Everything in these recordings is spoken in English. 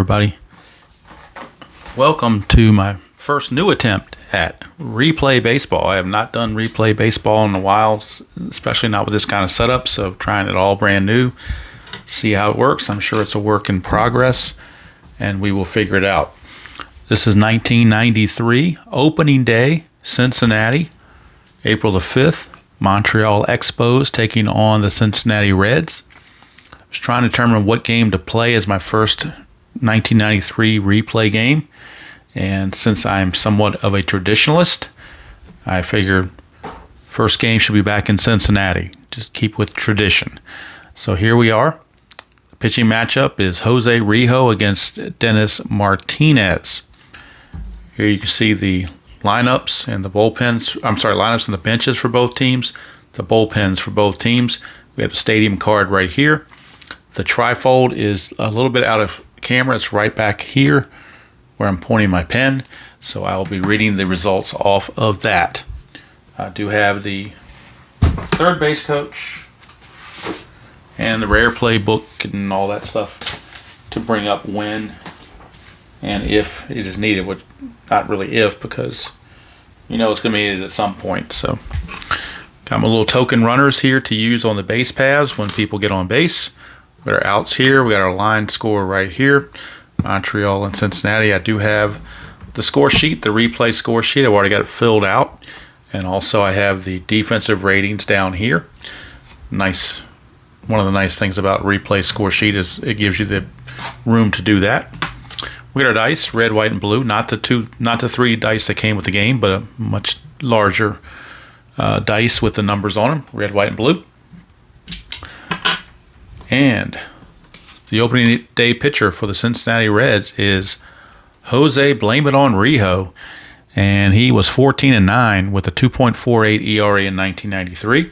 everybody. Welcome to my first new attempt at replay baseball. I have not done replay baseball in a while, especially not with this kind of setup, so trying it all brand new. See how it works. I'm sure it's a work in progress, and we will figure it out. This is 1993, opening day, Cincinnati, April the 5th, Montreal Expos taking on the Cincinnati Reds. I was trying to determine what game to play as my first 1993 replay game, and since I'm somewhat of a traditionalist, I figured first game should be back in Cincinnati. Just keep with tradition. So here we are. The pitching matchup is Jose Rijo against Dennis Martinez. Here you can see the lineups and the bullpens. Lineups and the benches for both teams. The bullpens for both teams. We have the stadium card right here. The trifold is a little bit out of camera. It's right back here where I'm pointing my pen. So I will be reading the results off of that. I do have the third base coach and the rare play book and all that stuff to bring up when and if it is needed. Which, not really if, because you know it's going to be needed at some point. So got my little token runners here to use on the base paths when people get on base. We got our outs here. We got our line score right here. Montreal and Cincinnati. I do have the score sheet, the replay score sheet. I've already got it filled out. And also I have the defensive ratings down here. Nice. One of the nice things about replay score sheet is it gives you the room to do that. We got our dice, red, white, and blue. Not the three dice that came with the game, but a much larger dice with the numbers on them, red, white, and blue. And the opening day pitcher for the Cincinnati Reds is Jose Blame It On Rijo, and he was 14-9 with a 2.48 ERA in 1993.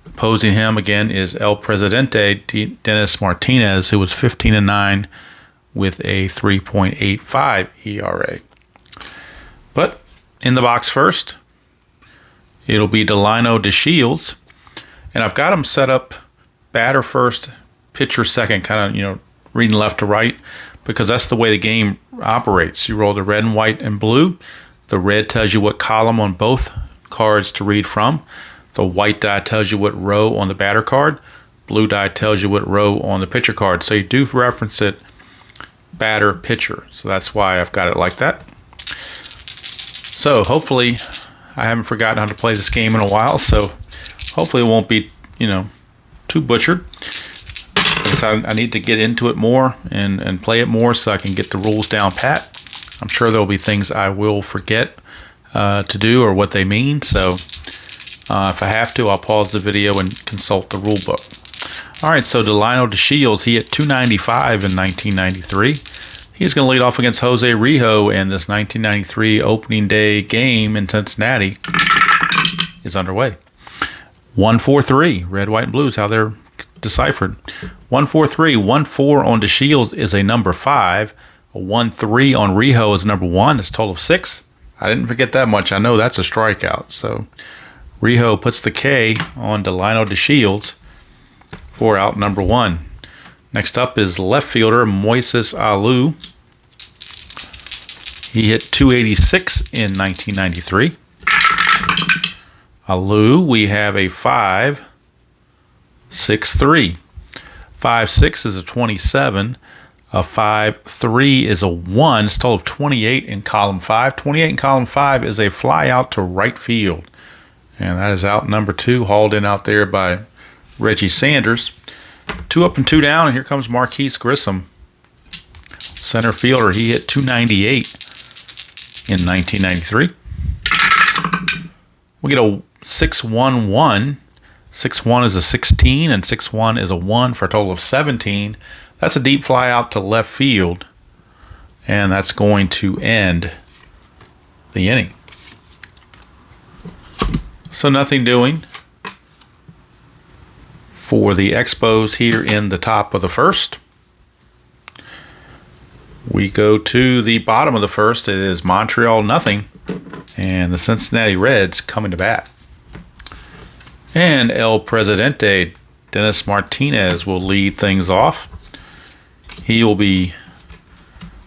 Opposing him again is El Presidente Dennis Martinez, who was 15-9 with a 3.85 ERA. But in the box first, it'll be Delino DeShields, and I've got him set up batter first, pitcher second, kind of, reading left to right, because that's the way the game operates. You roll the red and white and blue. The red tells you what column on both cards to read from. The white die tells you what row on the batter card. Blue die tells you what row on the pitcher card. So you do reference it batter, pitcher. So that's why I've got it like that. So hopefully I haven't forgotten how to play this game in a while. So hopefully it won't be, too butchered. So I need to get into it more and play it more so I can get the rules down pat. I'm sure there'll be things I will forget to do or what they mean. So if I have to, I'll pause the video and consult the rule book. All right, so Delino DeShields, he hit 295 in 1993. He's going to lead off against Jose Rijo, and this 1993 opening day game in Cincinnati is underway. 1-4-3, red, white, and blue is how they're deciphered. 1-4-3, 1-4 on DeShields is a number 5. A 1-3 on Rijo is number 1. It's a total of 6. I didn't forget that much. I know that's a strikeout. So Rijo puts the K on Delino DeShields for out number 1. Next up is left fielder Moises Alou. He hit 286 in 1993. Alou, we have a 5.63. 5.6 is a 27. A 5.3 is a 1. It's a total of 28 in column 5. 28 in column 5 is a fly out to right field. And that is out number 2, hauled in out there by Reggie Sanders. 2 up and 2 down, and here comes Marquise Grissom. Center fielder, he hit 298 in 1993. We get a 6-1-1. 6-1 is a 16, and 6-1 is a 1 for a total of 17. That's a deep fly out to left field, and that's going to end the inning. So nothing doing for the Expos here in the top of the first. We go to the bottom of the first. It is Montreal nothing, and the Cincinnati Reds coming to bat. And El Presidente Dennis Martinez will lead things off. He will be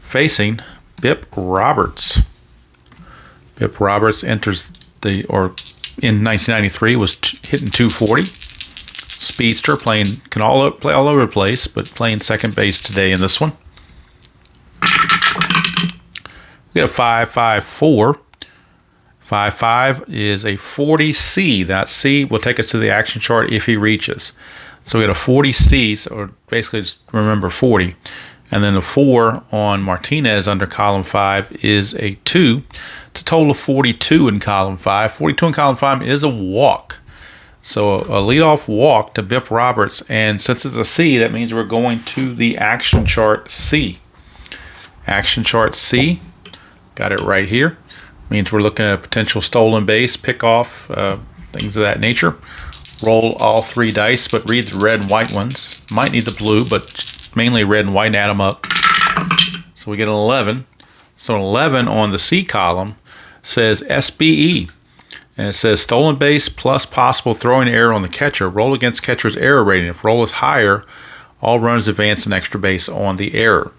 facing Bip Roberts. Bip Roberts enters in 1993 was hitting 240. Speedster, can play all over the place, but playing second base today in this one. We got a 5.54. 5.5 is a 40C. That C will take us to the action chart if he reaches. So we got a 40C, or basically just remember 40. And then the 4 on Martinez under column 5 is a 2. It's a total of 42 in column 5. 42 in column 5 is a walk. So a leadoff walk to Bip Roberts. And since it's a C, that means we're going to the action chart C. Action chart C. Got it right here. Means we're looking at a potential stolen base, pickoff, things of that nature. Roll all 3 dice, but read the red and white ones. Might need the blue, but mainly red and white, add them up. So we get an 11. So an 11 on the C column says SBE. And it says stolen base plus possible throwing error on the catcher. Roll against catcher's error rating. If roll is higher, all runners advance an extra base on the error.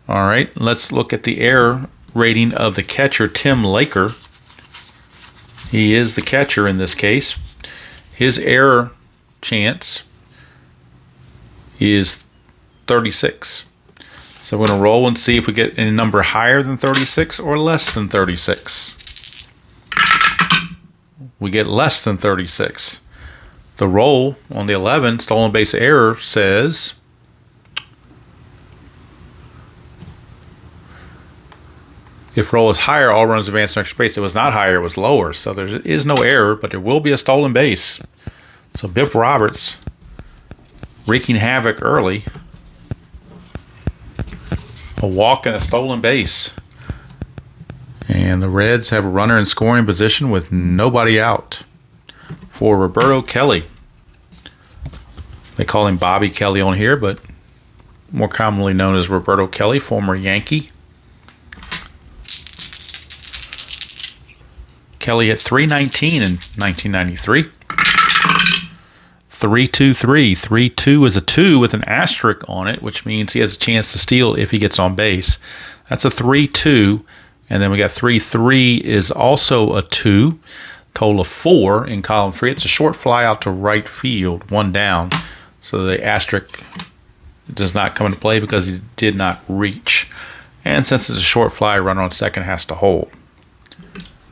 All right, let's look at the error rating of the catcher, Tim Laker. He is the catcher in this case. His error chance is 36. So we're going to roll and see if we get any number higher than 36 or less than 36. We get less than 36. The roll on the 11, stolen base error, says if roll is higher, all runners advance to extra base. It was not higher, it was lower. So there is no error, but there will be a stolen base. So Bip Roberts wreaking havoc early. A walk and a stolen base. And the Reds have a runner in scoring position with nobody out for Roberto Kelly. They call him Bobby Kelly on here, but more commonly known as Roberto Kelly, former Yankee. Kelly hit .319 in 1993. 3-2-3. 3-2 is a 2 with an asterisk on it, which means he has a chance to steal if he gets on base. That's a 3-2. And then we got 3-3 is also a 2. Total of 4 in column 3. It's a short fly out to right field, 1 down. So the asterisk does not come into play because he did not reach. And since it's a short fly, runner on second has to hold.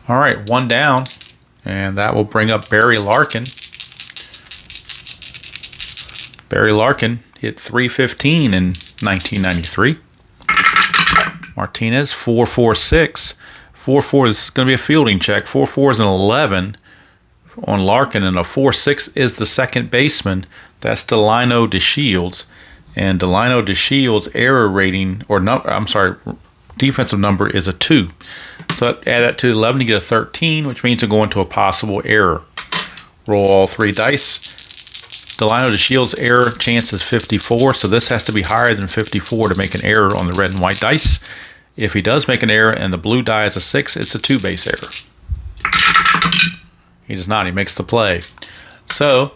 All right, 1 down, and that will bring up Barry Larkin. Barry Larkin hit .315 in 1993. Martinez, 4.46. 4.4 is going to be a fielding check. 4.4 is an 11 on Larkin, and a 4.6 is the second baseman. That's Delino DeShields. And Delino DeShields' error rating, defensive number is a 2. So add that to 11 to get a 13, which means to go into a possible error. Roll all 3 dice. Delino DeShields' error chance is 54, so this has to be higher than 54 to make an error on the red and white dice. If he does make an error and the blue die is a 6, it's a 2-base error. He does not. He makes the play. So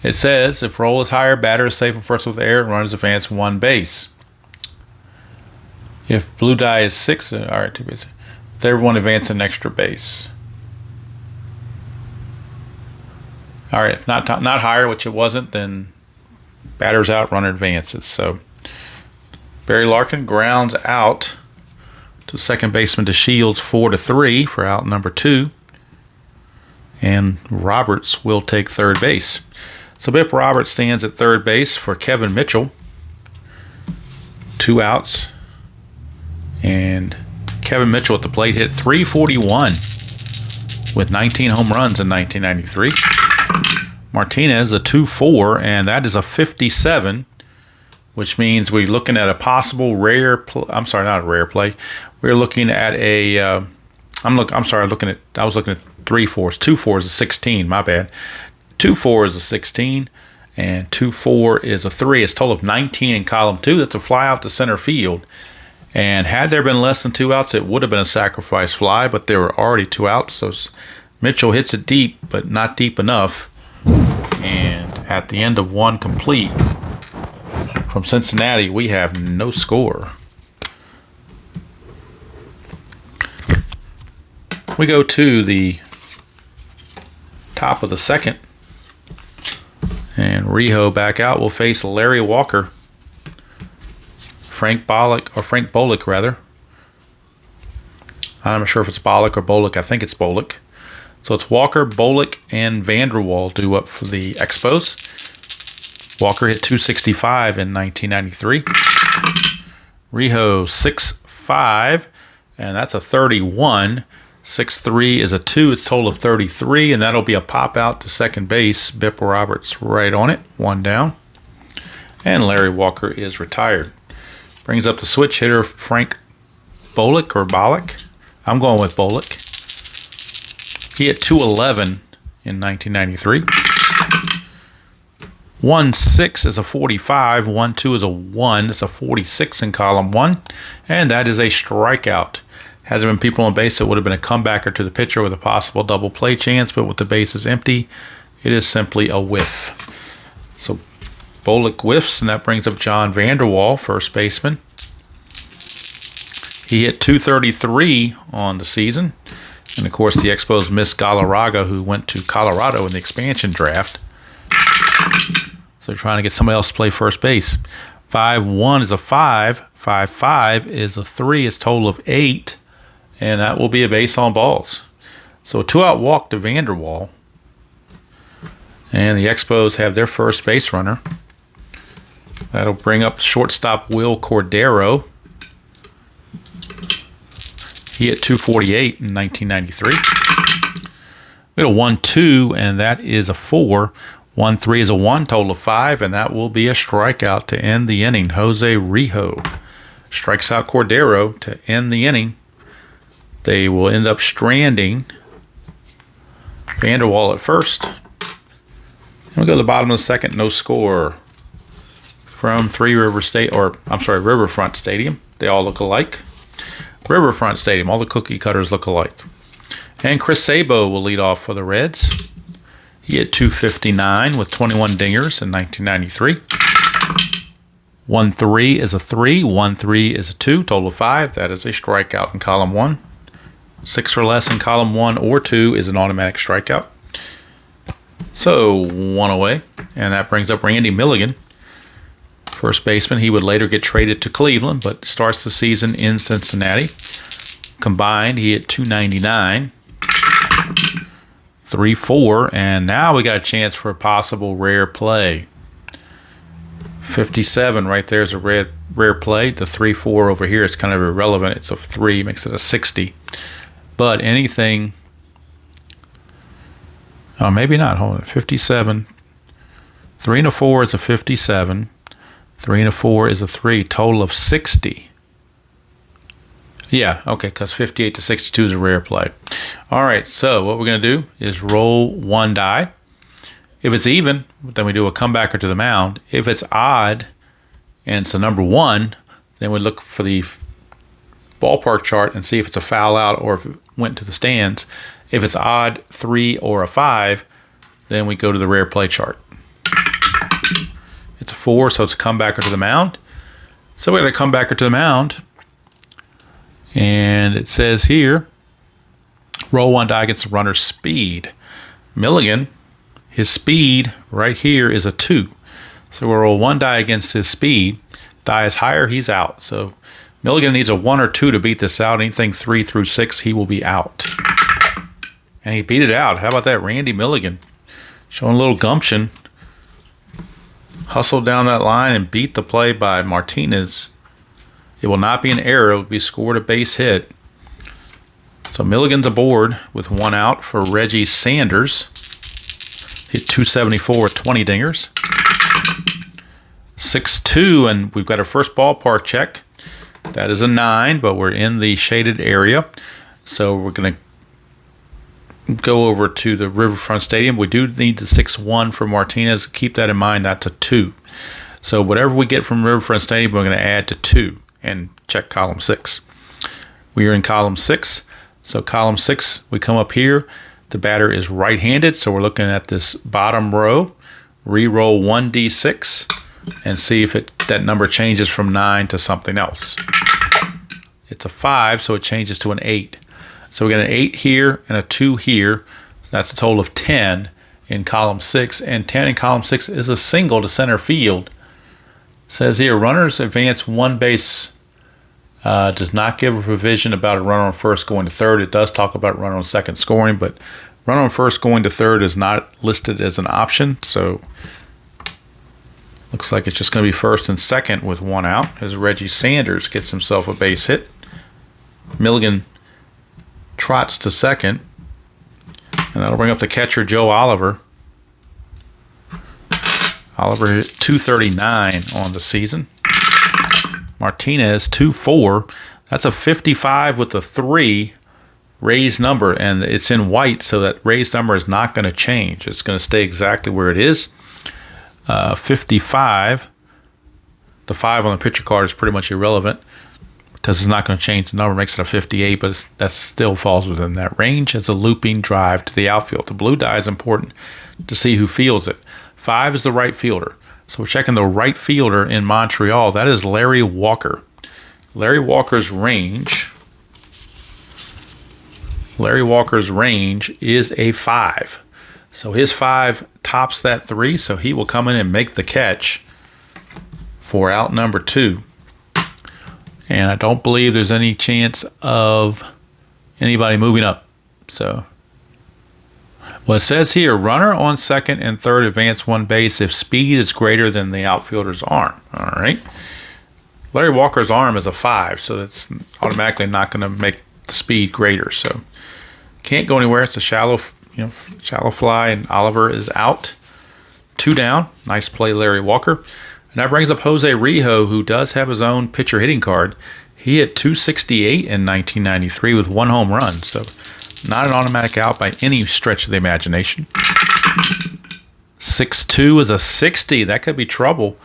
it says if roll is higher, batter is safe and first with error, runners advance 1 base. If blue die is 6, all right, 2 base. If everyone advance an extra base. All right, if not higher, which it wasn't, then batter's out, runner advances. So Barry Larkin grounds out to second baseman DeShields 4-3 for out number 2. And Roberts will take third base. So Bip Roberts stands at third base for Kevin Mitchell. 2 outs. And Kevin Mitchell at the plate hit .341 with 19 home runs in 1993. Martinez, a 2.4, and that is a 57, which means we're looking at a possible rare play. I'm sorry, not a rare play. We're looking at a I was looking at 3-4s. 2-4 is a 16, my bad. 2-4 is a 16, and 2-4 is a 3. It's a total of 19 in column 2. That's a fly out to center field. And had there been less than 2 outs, it would have been a sacrifice fly, but there were already 2 outs. So Mitchell hits it deep, but not deep enough. And at the end of 1 complete from Cincinnati, we have no score. We go to the top of the second. And Rijo back out will face Larry Walker. Frank Bolick rather. I'm not sure if it's Bolick or Bolick. I think it's Bolick. So it's Walker, Bolick, and Vanderwall due up for the Expos. Walker hit 265 in 1993. Rijo 6'5", and that's a 31. 6'3" is a 2. It's a total of 33, and that'll be a pop out to second base. Bipper Roberts right on it, 1 down. And Larry Walker is retired. Brings up the switch hitter, Frank Bolick or Bolick. I'm going with Bolick. He hit 211 in 1993. 1-6 is a 45. 1-2 is a 1. It's a 46 in column 1. And that is a strikeout. Had there been people on base, it would have been a comebacker to the pitcher with a possible double play chance. But with the bases empty, it is simply a whiff. So Bolick whiffs, and that brings up John Vanderwall, first baseman. He hit 233 on the season. And, of course, the Expos missed Galarraga, who went to Colorado in the expansion draft. So they're trying to get somebody else to play first base. 5-1 is a 5. 5-5 is a 3. It's a total of 8. And that will be a base on balls. So a 2-out walk to Vanderwall. And the Expos have their first base runner. That'll bring up shortstop Will Cordero. He hit 248 in 1993. We had a 1-2, and that is a 4. 1-3 is a 1, total of 5, and that will be a strikeout to end the inning. Jose Rijo strikes out Cordero to end the inning. They will end up stranding Vanderwall at first. And we go to the bottom of the second, no score from Riverfront Stadium. They all look alike. Riverfront Stadium, all the cookie cutters look alike. And Chris Sabo will lead off for the Reds. He hit 259 with 21 dingers in 1993. 1-3 is a 3. 1-3 is a 2. Total of 5. That is a strikeout in column 1. 6 or less in column 1 or 2 is an automatic strikeout. So 1 away. And that brings up Randy Milligan, first baseman. He would later get traded to Cleveland, but starts the season in Cincinnati. Combined, he hit 299. 3-4, and now we got a chance for a possible rare play. 57 right there is a rare play. The 3-4 over here is kind of irrelevant. It's a 3, makes it a 60. But anything, maybe not. Hold on, 57. 3 and a 4 is a 57. 3 and a 4 is a 3. Total of 60. Yeah, okay, because 58 to 62 is a rare play. All right, so what we're going to do is roll 1 die. If it's even, then we do a comebacker to the mound. If it's odd and it's the number 1, then we look for the ballpark chart and see if it's a foul out or if it went to the stands. If it's odd, 3 or a 5, then we go to the rare play chart. It's a 4, so it's a comebacker to the mound. So we're going to comebacker to the mound. And it says here, roll 1 die against the runner's speed. Milligan, his speed right here is a 2. So we'll roll 1 die against his speed. Die is higher, he's out. So Milligan needs a 1 or 2 to beat this out. Anything 3 through 6, he will be out. And he beat it out. How about that? Randy Milligan showing a little gumption. Hustled down that line and beat the play by Martinez. It will not be an error. It will be scored a base hit. So Milligan's aboard with 1 out for Reggie Sanders. Hit 274 with 20 dingers. 6-2, and we've got our first ballpark check. That is a 9, but we're in the shaded area. So we're going to go over to the Riverfront Stadium. We do need the 6-1 for Martinez. Keep that in mind. That's a 2. So whatever we get from Riverfront Stadium, we're going to add to 2 and check column 6. We are in column 6. So column 6, we come up here. The batter is right-handed, so we're looking at this bottom row. Re-roll 1d6 and see if that number changes from 9 to something else. It's a 5, so it changes to an 8. So we got an 8 here and a 2 here. That's a total of 10 in column 6. And 10 in column 6 is a single to center field. It says here, runners advance one base. Does not give a provision about a runner on first going to third. It does talk about runner on second scoring, but runner on first going to third is not listed as an option. So looks like it's just going to be first and second with 1 out as Reggie Sanders gets himself a base hit. Milligan trots to second, and that'll bring up the catcher Joe Oliver. Oliver hit .239 on the season. Martinez, 2.4. That's a 55 with a 3 raised number, and it's in white, so that raised number is not going to change. It's going to stay exactly where it is. 55. The 5 on the picture card is pretty much irrelevant because it's not going to change the number. Makes it a 58, but that still falls within that range as a looping drive to the outfield. The blue die is important to see who fields it. 5 is the right fielder. So we're checking the right fielder in Montreal. That is Larry Walker. Larry Walker's range is a 5. So his 5 tops that 3, so he will come in and make the catch for out number 2. And I don't believe there's any chance of anybody moving up. So well, it says here, runner on second and third advance one base if speed is greater than the outfielder's arm. All right. Larry Walker's arm is a 5, so that's automatically not going to make the speed greater. So can't go anywhere. It's a shallow fly, and Oliver is out. 2 down. Nice play, Larry Walker. And that brings up Jose Rijo, who does have his own pitcher hitting card. He hit .268 in 1993 with 1 home run. So not an automatic out by any stretch of the imagination. 6'2 is a 60. That could be trouble.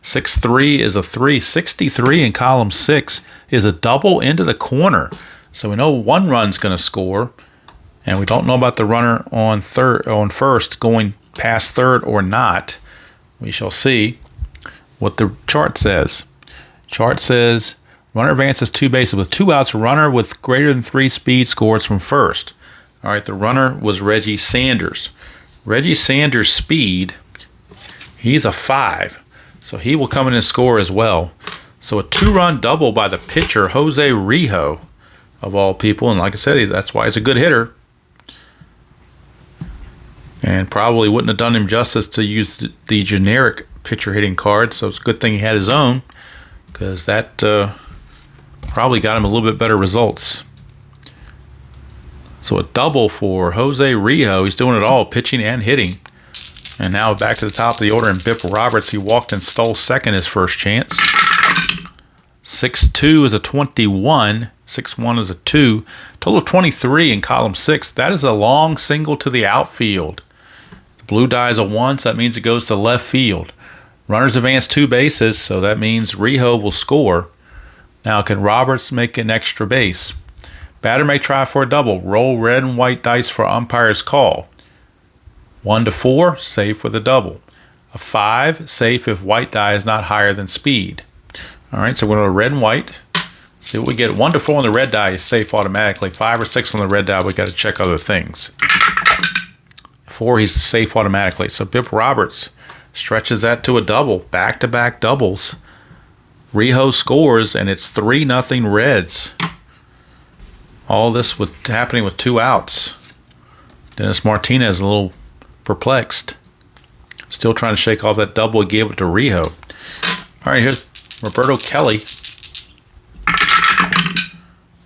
6'3 is a 3. 63 in column 6 is a double into the corner. So we know 1 run's going to score. And we don't know about the runner on first going past third or not. We shall see what the chart says. Chart says runner advances 2 bases with 2 outs. Runner with greater than 3 speed scores from first. All right, the runner was Reggie Sanders. Reggie Sanders' speed, he's a 5. So he will come in and score as well. So a 2-run double by the pitcher, Jose Rijo, of all people. And like I said, that's why he's a good hitter. And probably wouldn't have done him justice to use the generic pitcher hitting card. So it's a good thing he had his own, because that probably got him a little bit better results. So a double for Jose Rijo. He's doing it all, pitching and hitting. And now back to the top of the order, and Bip Roberts, he walked and stole second his first chance. 6'2 is a 21. 6'1 is a 2. Total of 23 in column 6. That is a long single to the outfield. The blue die is a 1, so that means it goes to left field. Runners advance 2 bases, so that means Rijo will score. Now, can Roberts make an extra base? Batter may try for a double. Roll red and white dice for umpire's call. 1 to 4, safe with a double. A 5, safe if white die is not higher than speed. All right, so we're going to red and white. See what we get. 1 to 4 on the red die is safe automatically. 5 or 6 on the red die, we got to check other things. 4, he's safe automatically. So Bip Roberts stretches that to a double. Back-to-back doubles. Rijo scores, and it's 3-0 Reds. All this happening with 2 outs. Dennis Martinez a little perplexed. Still trying to shake off that double he gave it to Rijo. All right, here's Roberto Kelly.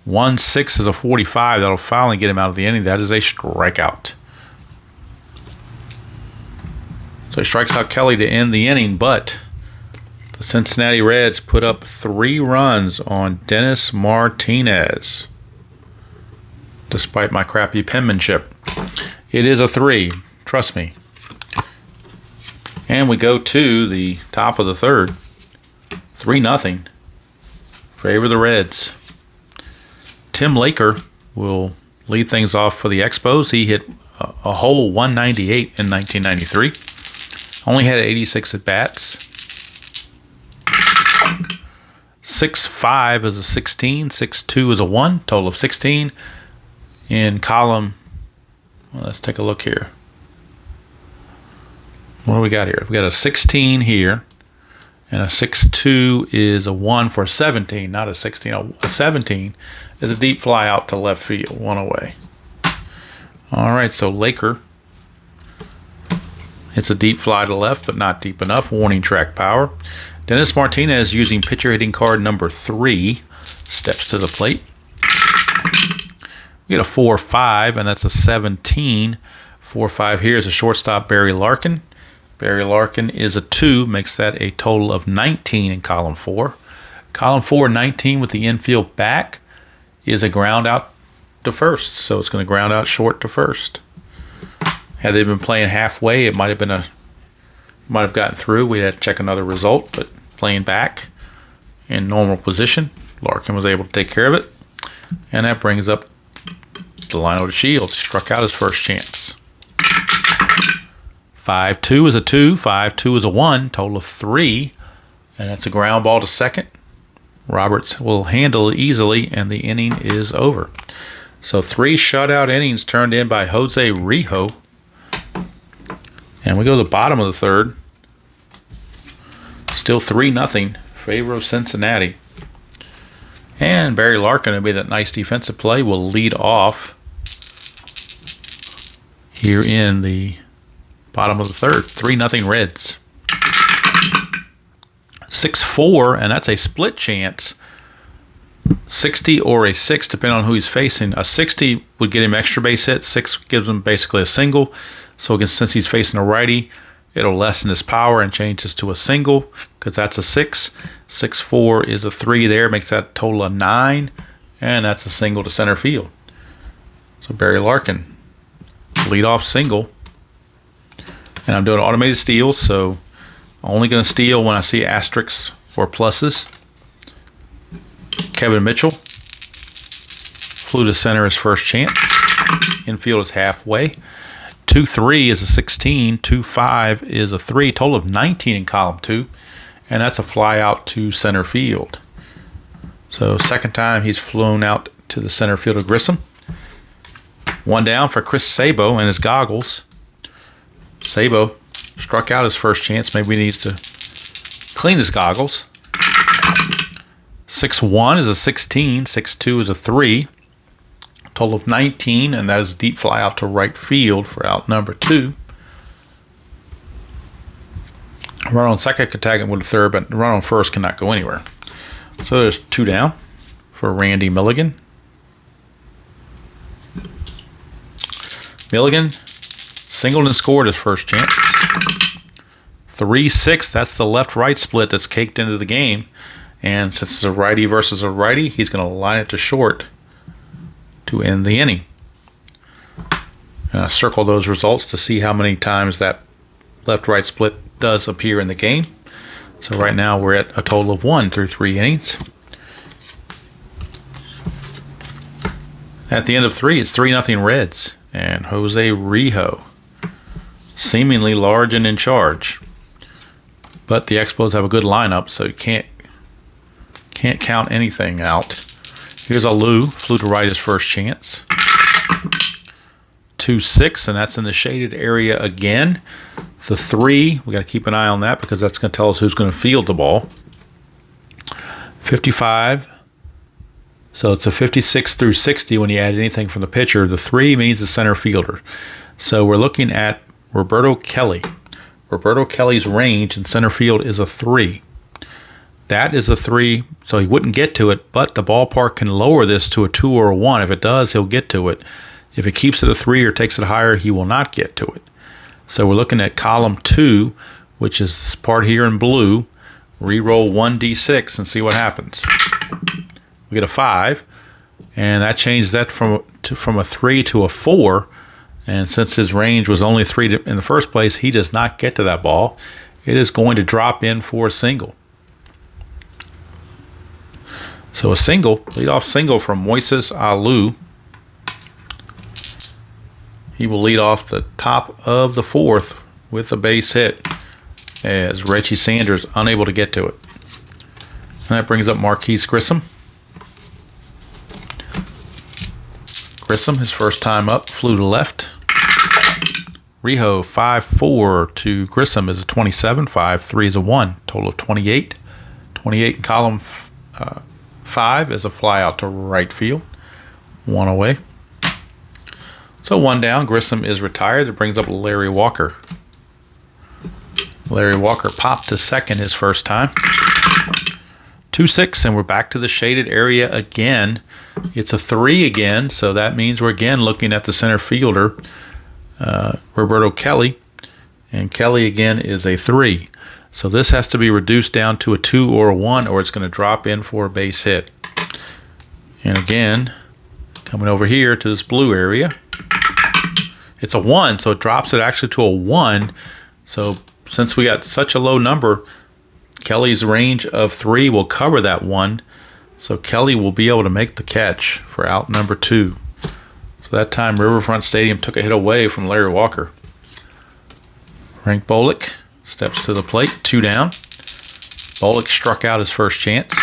1-6 is a 45. That'll finally get him out of the inning. That is a strikeout. So he strikes out Kelly to end the inning, but the Cincinnati Reds put up 3 runs on Dennis Martinez. Despite my crappy penmanship. It is a 3. Trust me. And we go to the top of the third. 3-0. Favor the Reds. Tim Laker will lead things off for the Expos. He hit a whole 198 in 1993. Only had 86 at-bats. 6'5 is a 16. 6'2 is a 1. Total of 16. In column, well, let's take a look here. What do we got here? We got a 16 here, and a 6-2 is a 1 for a 17, not a 16. A 17 is a deep fly out to left field, one away. All right, so Laker. It's a deep fly to left, but not deep enough. Warning track power. Dennis Martinez, using pitcher hitting card number 3, steps to the plate. We get a 4-5, and that's a 17. 4-5 here is a shortstop, Barry Larkin. Barry Larkin is a 2, makes that a total of 19 in column 4. Column 4, 19 with the infield back, is a ground out to first. So it's going to ground out short to first. Had they been playing halfway, it might have gotten through. We'd have to check another result, but playing back in normal position, Larkin was able to take care of it. And that brings up Delino DeShields. He struck out his first chance. 5-2 is a 2, 5-2 is a 1, total of 3, and that's a ground ball to second. Roberts will handle it easily, and the inning is over. So 3 shutout innings turned in by Jose Rijo. And we go to the bottom of the third. Still 3-0, favor of Cincinnati. And Barry Larkin, will be that nice defensive play, will lead off here in the bottom of the third. 3-0 Reds. 6-4, and that's a split chance. 60 or a 6, depending on who he's facing. A 60 would get him extra base hit. 6 gives him basically a single. So since he's facing a righty, it'll lessen his power and change this to a single, because that's a 6. 6-4 is a 3 there, makes that a total of 9, and that's a single to center field. So Barry Larkin, leadoff single. And I'm doing automated steals, so only going to steal when I see asterisks or pluses. Kevin Mitchell flew to center his first chance. Infield is halfway. 2-3 is a 16. 2-5 is a 3. Total of 19 in column 2. And that's a fly out to center field. So second time he's flown out to the center field of Grissom. 1 down for Chris Sabo and his goggles. Sabo struck out his first chance. Maybe he needs to clean his goggles. 6-1 is a 16. 6-2 is a 3. Total of 19, and that is a deep fly out to right field for out number 2. Run on second could tag him with a third, but run on first cannot go anywhere. So there's 2 down for Randy Milligan. Milligan singled and scored his first chance. 3-6, that's the left-right split that's caked into the game. And since it's a righty versus a righty, he's going to line it to short to end the inning. And I circle those results to see how many times that left-right split does appear in the game. So right now we're at a total of 1 through 3 innings. At the end of 3, it's 3-0 Reds. And Jose Rijo, seemingly large and in charge. But the Expos have a good lineup, so you can't count anything out. Here's Alou, flew to right his first chance. 2-6, and that's in the shaded area again. The 3, we got to keep an eye on that because that's going to tell us who's going to field the ball. 55. So it's a 56 through 60 when you add anything from the pitcher. The 3 means the center fielder. So we're looking at Roberto Kelly. Roberto Kelly's range in center field is a 3. That is a 3, so he wouldn't get to it, but the ballpark can lower this to a 2 or a 1. If it does, he'll get to it. If it keeps it a 3 or takes it higher, he will not get to it. So we're looking at column 2, which is this part here in blue. Reroll 1d6 and see what happens. We get a 5, and that changes that from a 3 to a 4. And since his range was only 3 in the first place, he does not get to that ball. It is going to drop in for a single. So a single, leadoff single from Moises Alou. He will lead off the top of the 4th with a base hit as Reggie Sanders unable to get to it. And that brings up Marquise Grissom. Grissom, his first time up, flew to left. Rijo, 5-4 to Grissom is a 27. 5-3 is a 1. Total of 28. 28 in column 5 is a fly out to right field. 1 away. So 1 down. Grissom is retired. That brings up Larry Walker. Larry Walker popped to second his first time. 2-6, and we're back to the shaded area again. It's a 3 again, so that means we're again looking at the center fielder, Roberto Kelly, and Kelly again is a 3. So this has to be reduced down to a 2 or a 1, or it's going to drop in for a base hit. And again, coming over here to this blue area, it's a 1, so it drops it actually to a 1. So since we got such a low number, Kelly's range of 3 will cover that 1. So Kelly will be able to make the catch for out number 2. So that time Riverfront Stadium took a hit away from Larry Walker. Frank Bolick steps to the plate, 2 down. Bolick struck out his first chance.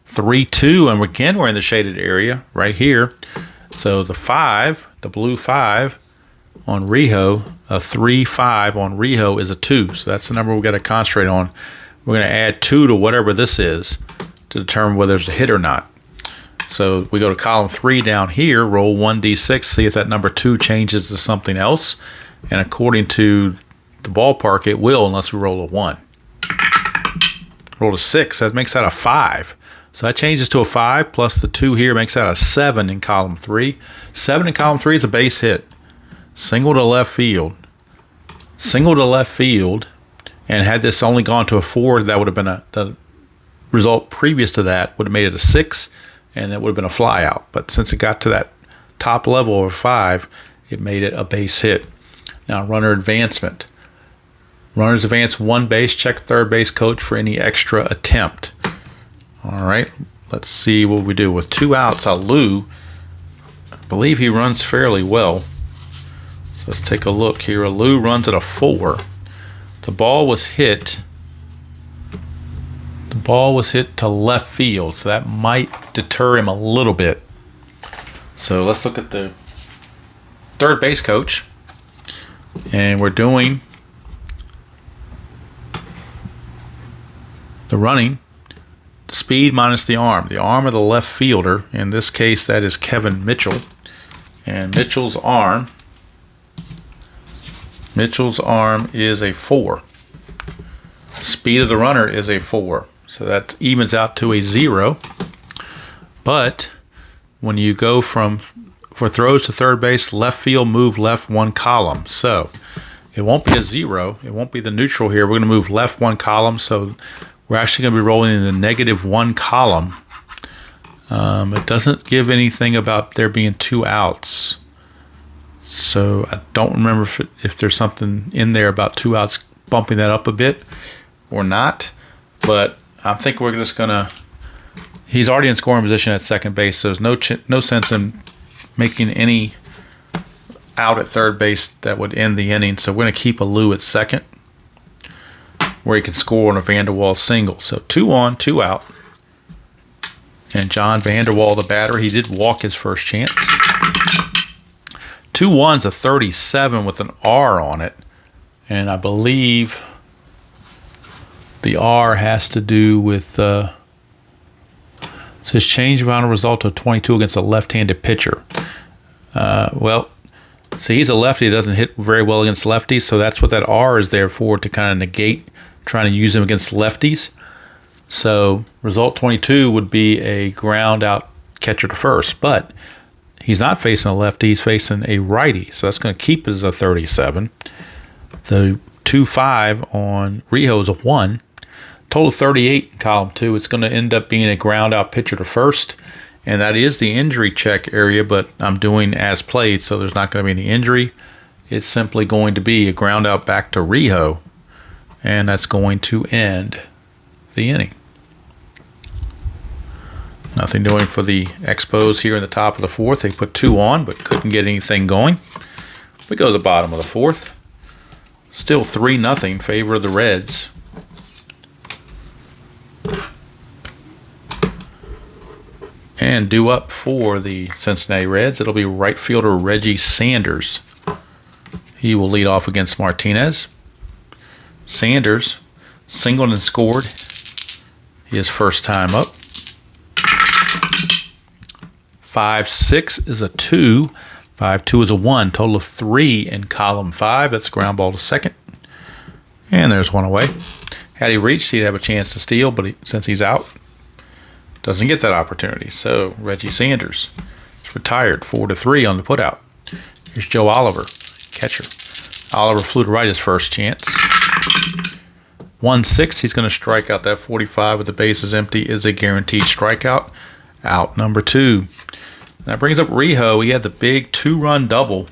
3-2, and again we're in the shaded area right here. So the 5, the blue 5 on Rijo, a 3-5 on Rijo is a 2. So that's the number we've got to concentrate on. We're going to add 2 to whatever this is to determine whether it's a hit or not. So we go to column 3 down here, roll 1d6, see if that number 2 changes to something else. And according to the ballpark, it will unless we roll a 1. Roll a 6, that makes that a 5. So that changes to a 5, plus the 2 here makes that a 7 in column 3. 7 in column 3 is a base hit. Single to left field. Single to left field. And had this only gone to a 4, that would have been the result previous to that would have made it a 6, and that would have been a fly out. But since it got to that top level of a 5, it made it a base hit. Now runner advancement. Runners advance 1 base, check third base coach for any extra attempt. All right, let's see what we do. With 2 outs, Lou, I believe he runs fairly well. So let's take a look here. Lou runs at a 4. The ball was hit. The ball was hit to left field, so that might deter him a little bit. So let's look at the third base coach. And we're doing the running, speed minus the arm. The arm of the left fielder, in this case that is Kevin Mitchell. And Mitchell's arm is a 4. Speed of the runner is a 4. So that evens out to a 0. But when you go for throws to third base, left field, move left 1 column. So it won't be a 0. It won't be the neutral here. We're going to move left 1 column. So we're actually going to be rolling in the -1 column. It doesn't give anything about there being 2 outs. So I don't remember if there's something in there about 2 outs bumping that up a bit or not. But I think we're just going to... He's already in scoring position at second base, so there's no sense in making any out at third base that would end the inning. So we're going to keep a Lou at second, where he can score on a Vanderwall single. So 2 on, 2 out. And John Vanderwall, the batter, he did walk his first chance. 2-1's a 37 with an R on it. And I believe the R has to do with... says change final result of 22 against a left-handed pitcher. Well, see, he's a lefty. He doesn't hit very well against lefties, so that's what that R is there for, to kind of negate trying to use him against lefties. So result 22 would be a ground out catcher to first, but he's not facing a lefty. He's facing a righty, so that's going to keep it as a 37. The 2-5 on Rijo is a 1. Total 38 in column 2. It's going to end up being a ground out pitcher to first, and that is the injury check area, but I'm doing as played, so there's not going to be any injury. It's simply going to be a ground out back to Rijo, and that's going to end the inning. Nothing doing for the Expos here in the top of the 4th. They put 2 on, but couldn't get anything going. We go to the bottom of the 4th. Still 3-0 favor of the Reds. And due up for the Cincinnati Reds, it'll be right fielder Reggie Sanders. He will lead off against Martinez. Sanders singled and scored his first time up. 5-6 is a 2. 5-2 is a 1. Total of 3 in column 5. That's ground ball to second. And there's one away. Had he reached, he'd have a chance to steal, but since he's out, doesn't get that opportunity. So Reggie Sanders is retired, 4-3 on the putout. Here's Joe Oliver, catcher. Oliver flew to right his first chance. 1-6, he's going to strike out that 45 with the bases empty, is a guaranteed strikeout. Out number 2. That brings up Rijo. He had the big 2-run double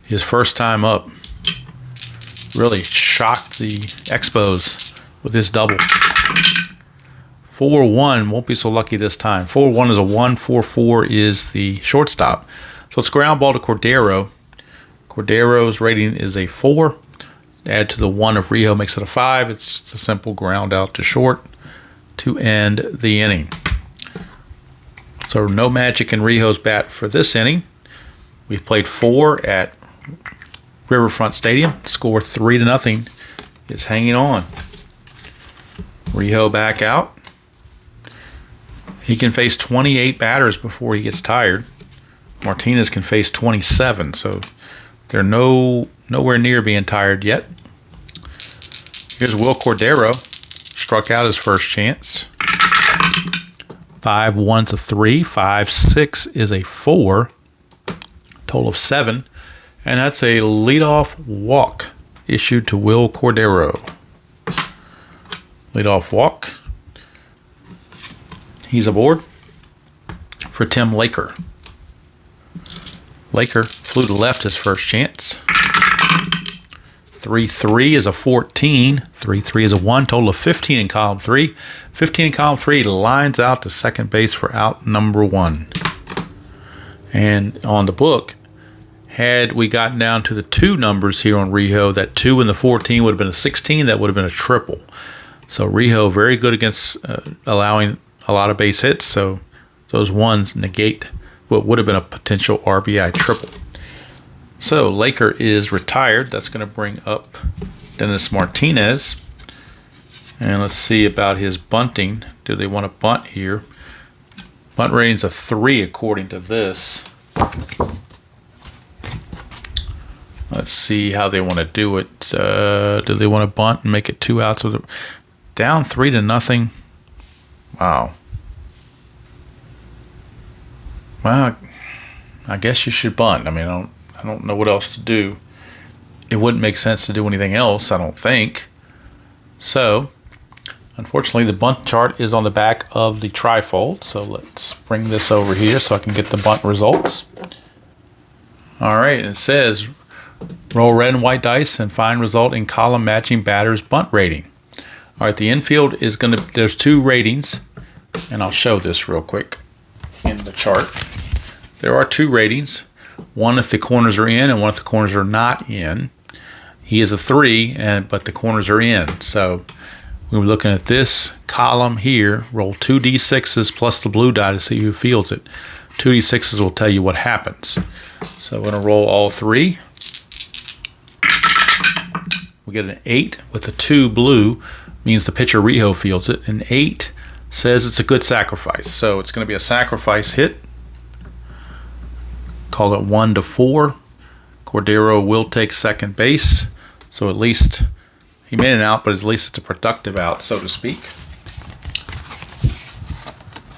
his first time up. Really shocked the Expos with this double. 4-1, won't be so lucky this time. 4-1 is a 1, 4-4 is the shortstop. So it's ground ball to Cordero. Cordero's rating is a 4. Add to the 1 of Rijo makes it a 5. It's just a simple ground out to short to end the inning. So no magic in Rijo's bat for this inning. We've played 4 at Riverfront Stadium. Score 3-0 is hanging on. Rijo back out. He can face 28 batters before he gets tired. Martinez can face 27, so they're nowhere near being tired yet. Here's Will Cordero. Struck out his first chance. 5-1's a 3. 5-6 is a 4. Total of 7. And that's a leadoff walk issued to Will Cordero. Leadoff walk. He's aboard for Tim Laker. Laker flew to left his first chance. 3-3 is a 14. 3-3 is a 1. Total of 15 in column 3. 15 in column 3 lines out to second base for out number 1. And on the book, had we gotten down to the 2 numbers here on Rijo, that 2 and the 14 would have been a 16. That would have been a triple. So Rijo very good against allowing a lot of base hits. So those ones negate what would have been a potential RBI triple. So Laker is retired. That's going to bring up Dennis Martinez. And let's see about his bunting. Do they want to bunt here? Bunt rating's a 3 according to this. Let's see how they want to do it. Do they want to bunt and make it 2 outs with it? Down 3-0. Wow. Well, I guess you should bunt. I mean, I don't know what else to do. It wouldn't make sense to do anything else, I don't think. So, unfortunately, the bunt chart is on the back of the trifold. So let's bring this over here so I can get the bunt results. All right, it says roll red and white dice and find result in column matching batter's bunt rating. All right, the infield is going to, there's 2 ratings, and I'll show this real quick in the chart. There are 2 ratings, one if the corners are in and one if the corners are not in. He is a 3, but the corners are in. So we were looking at this column here, roll 2 D6s plus the blue die to see who fields it. 2 D6s will tell you what happens. So we're going to roll all 3. We get an 8 with a 2 blue, means the pitcher Rijo fields it. An 8 says it's a good sacrifice. So it's going to be a sacrifice hit. Call it 1-4. Cordero will take second base. So at least he made an out, but at least it's a productive out, so to speak.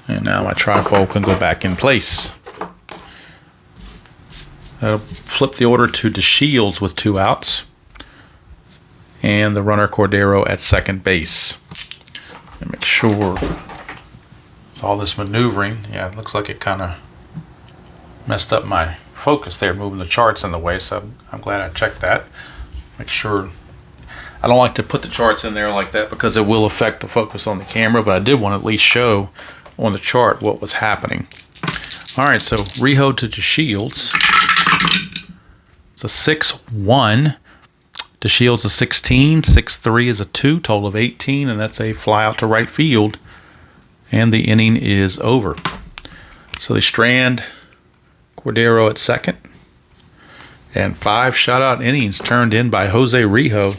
And now my trifold can go back in place. That'll flip the order to DeShields with 2 outs. And the runner Cordero at second base. And make sure all this maneuvering, yeah, it looks like it kind of messed up my focus there, moving the charts in the way, so I'm glad I checked that. Make sure, I don't like to put the charts in there like that because it will affect the focus on the camera, but I did want to at least show on the chart what was happening. All right, so Rijo to DeShields. It's a 6-1. DeShields a 16. 6-3 is a 2. Total of 18, and that's a fly out to right field. And the inning is over. So they strand Cordero at second. And 5 shutout innings turned in by Jose Rijo.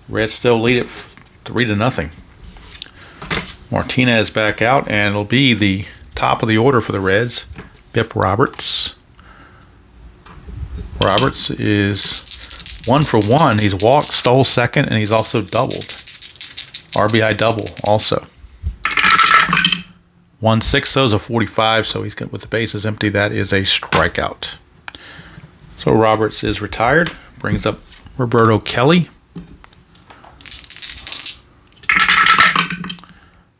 Reds still lead it 3-0. Martinez back out, and it'll be the top of the order for the Reds. Bip Roberts. Roberts is 1 for 1. He's walked, stole second, and he's also doubled. RBI double also. 1-6, those are 45, so he's got, with the bases empty, that is a strikeout. So Roberts is retired. Brings up Roberto Kelly.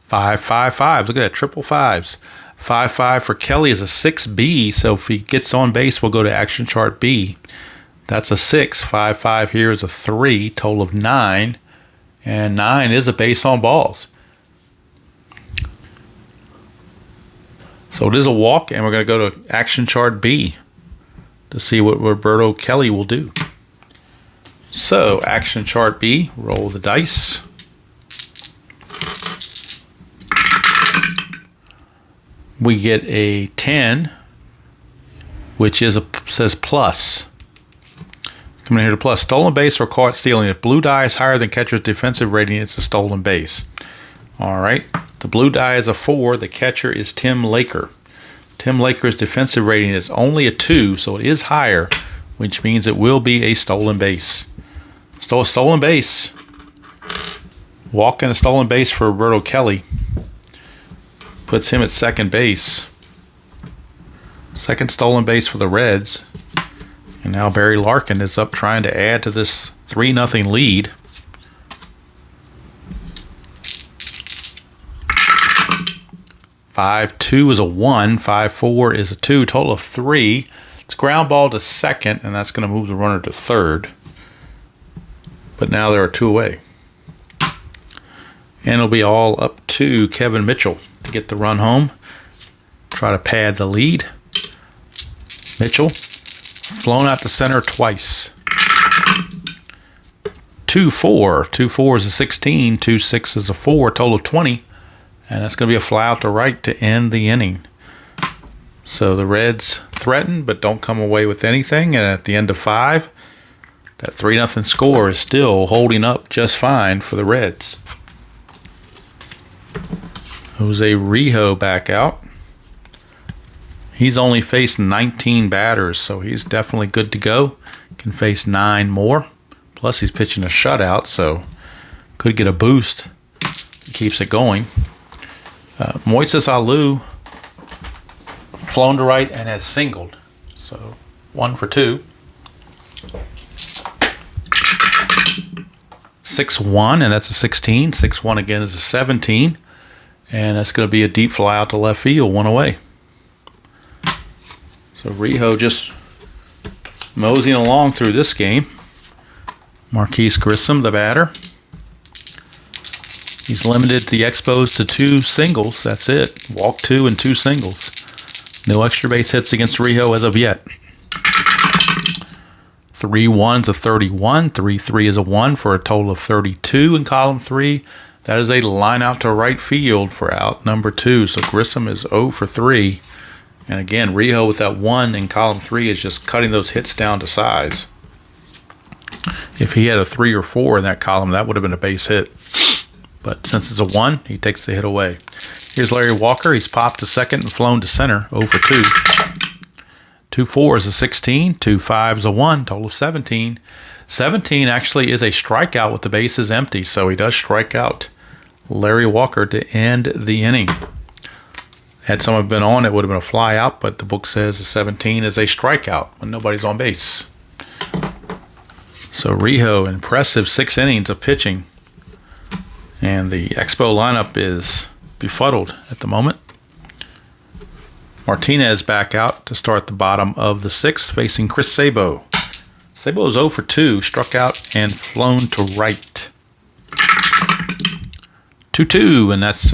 5-5-5. Look at that, triple fives. 5-5 for Kelly is a 6B, so if he gets on base, we'll go to action chart B. That's a 6. 5-5 here is a 3, total of 9. And 9 is a base on balls. So it is a walk, and we're going to go to action chart B to see what Roberto Kelly will do. So, action chart B, roll the dice. We get a 10, which says plus. Coming in here to plus. Stolen base or caught stealing. If blue die is higher than catcher's defensive rating, it's a stolen base. All right. The blue die is a 4. The catcher is Tim Laker. Tim Laker's defensive rating is only a 2, so it is higher, which means it will be a stolen base. Stole a stolen base. Walk in a stolen base for Roberto Kelly. Puts him at second base. Second stolen base for the Reds. And now Barry Larkin is up trying to add to this 3-0 lead. Five-2 is a 1. 5-4 is a 2. Total of 3. It's ground ball to second, and that's going to move the runner to third. But now there are 2 away. And it'll be all up to Kevin Mitchell to get the run home. Try to pad the lead. Mitchell, flown out to center twice. 2-4. 2-4 is a 16. 2-6 is a 4. Total of 20. And that's going to be a fly out to right to end the inning. So the Reds threaten but don't come away with anything. And at the end of 5, that 3-0 score is still holding up just fine for the Reds. Jose Rijo back out. He's only faced 19 batters, so he's definitely good to go. Can face 9 more. Plus he's pitching a shutout, so could get a boost. He keeps it going. Moises Alou flown to right and has singled. So 1 for 2. 6-1, and that's a 16. 6-1 again is a 17. And that's going to be a deep fly out to left field, 1 away. So Rijo just moseying along through this game. Marquise Grissom, the batter. He's limited the Expos to 2 singles. That's it. Walk 2 and 2 singles. No extra base hits against Rijo as of yet. 3-1's a 31. 3-3 is a 1 for a total of 32 in column 3. That is a line out to right field for out number 2. So Grissom is 0 for 3. And again, Rijo with that 1 in column 3 is just cutting those hits down to size. If he had a 3 or 4 in that column, that would have been a base hit. But since it's a 1, he takes the hit away. Here's Larry Walker. He's popped to second and flown to center, 0 for 2. 2-4 is a 16. 2-5 is a 1, total of 17. 17 actually is a strikeout with the bases empty, so he does strike out Larry Walker to end the inning. Had someone been on, it would have been a fly out, but the book says a 17 is a strikeout when nobody's on base. So Rijo, impressive 6 innings of pitching. And the Expo lineup is befuddled at the moment. Martinez back out to start the bottom of the 6th, facing Chris Sabo. Sabo is 0 for 2, struck out and flown to right. 2-2, and that's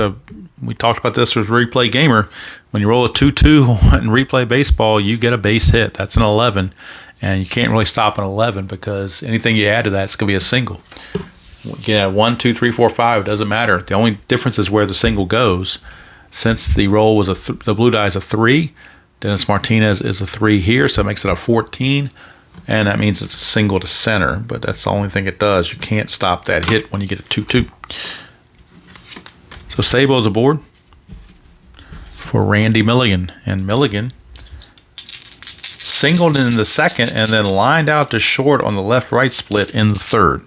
we talked about this with Replay Gamer. When you roll a 2-2 in Replay Baseball, you get a base hit. That's an 11, and you can't really stop an 11 because anything you add to that is going to be a single. You can add 1, 2, 3, 4, 5. It doesn't matter. The only difference is where the single goes. Since the roll was the blue die is a 3, Dennis Martinez is a 3 here, so it makes it a 14, and that means it's a single to center, but that's the only thing it does. You can't stop that hit when you get a 2-2. So Sabo's aboard for Randy Milligan, and Milligan singled in the second and then lined out to short on the left-right split in the third.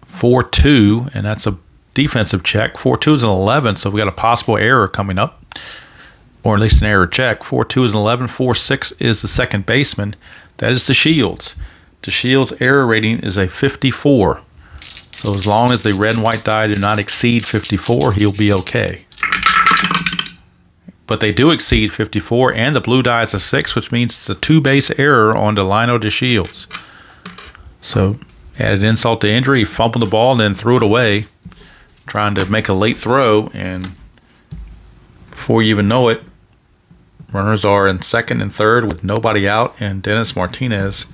4-2, and that's a defensive check. 4-2 is an 11, so we got a possible error coming up, or at least an error check. 4-2 is an 11. 4-6 is the second baseman. That is DeShields. DeShields' error rating is a 54. So as long as the red and white die do not exceed 54, he'll be okay. But they do exceed 54, and the blue die is a 6, which means it's a 2-base error on Delino DeShields. So added insult to injury, he fumbled the ball and then threw it away, trying to make a late throw, and before you even know it, runners are in second and third with nobody out, and Dennis Martinez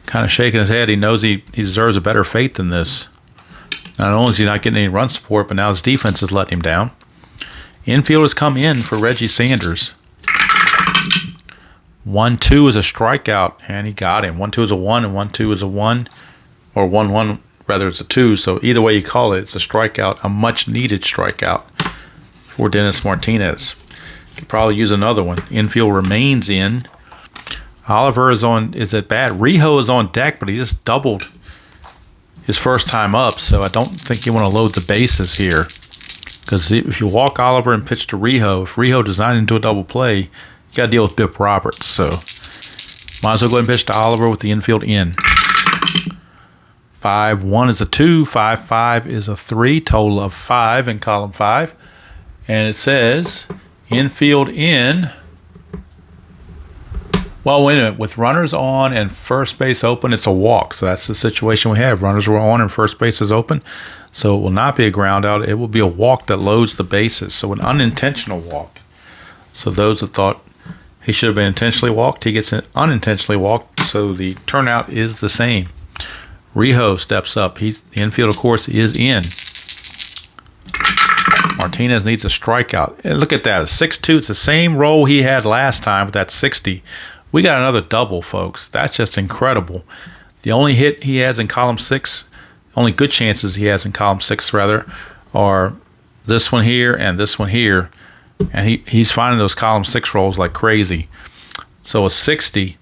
kind of shaking his head. He knows he deserves a better fate than this. Not only is he not getting any run support, but now his defense is letting him down. Infielders come in for Reggie Sanders. 1-2 is a strikeout, and he got him. 1-2 is a 1, and 1-2 is a 1, or 1-1 rather it's a 2. So either way you call it, it's a strikeout, a much-needed strikeout for Dennis Martinez. Could probably use another one. Infield remains in. Oliver is at bat. Rijo is on deck, but he just doubled his first time up, so I don't think you want to load the bases here. Because if you walk Oliver and pitch to Rijo, if Rijo does not into a double play, you got to deal with Bip Roberts. So might as well go ahead and pitch to Oliver with the infield in. 5-1 is a 2. 5-5 is a 3. Total of 5 in column 5. And it says infield in. Well, wait a minute. With runners on and first base open, it's a walk. So that's the situation we have. Runners were on and first base is open. So it will not be a ground out. It will be a walk that loads the bases. So an unintentional walk. So those that thought he should have been intentionally walked, he gets unintentionally walked. So the turnout is the same. Rijo steps up. The infield, of course, is in. Martinez needs a strikeout. And look at that. 6-2. It's the same roll he had last time with that 60. We got another double, folks. That's just incredible. The only hit he has in column 6, only good chances he has in column 6, rather, are this one here and this one here. And he's finding those column 6 rolls like crazy. So a 60,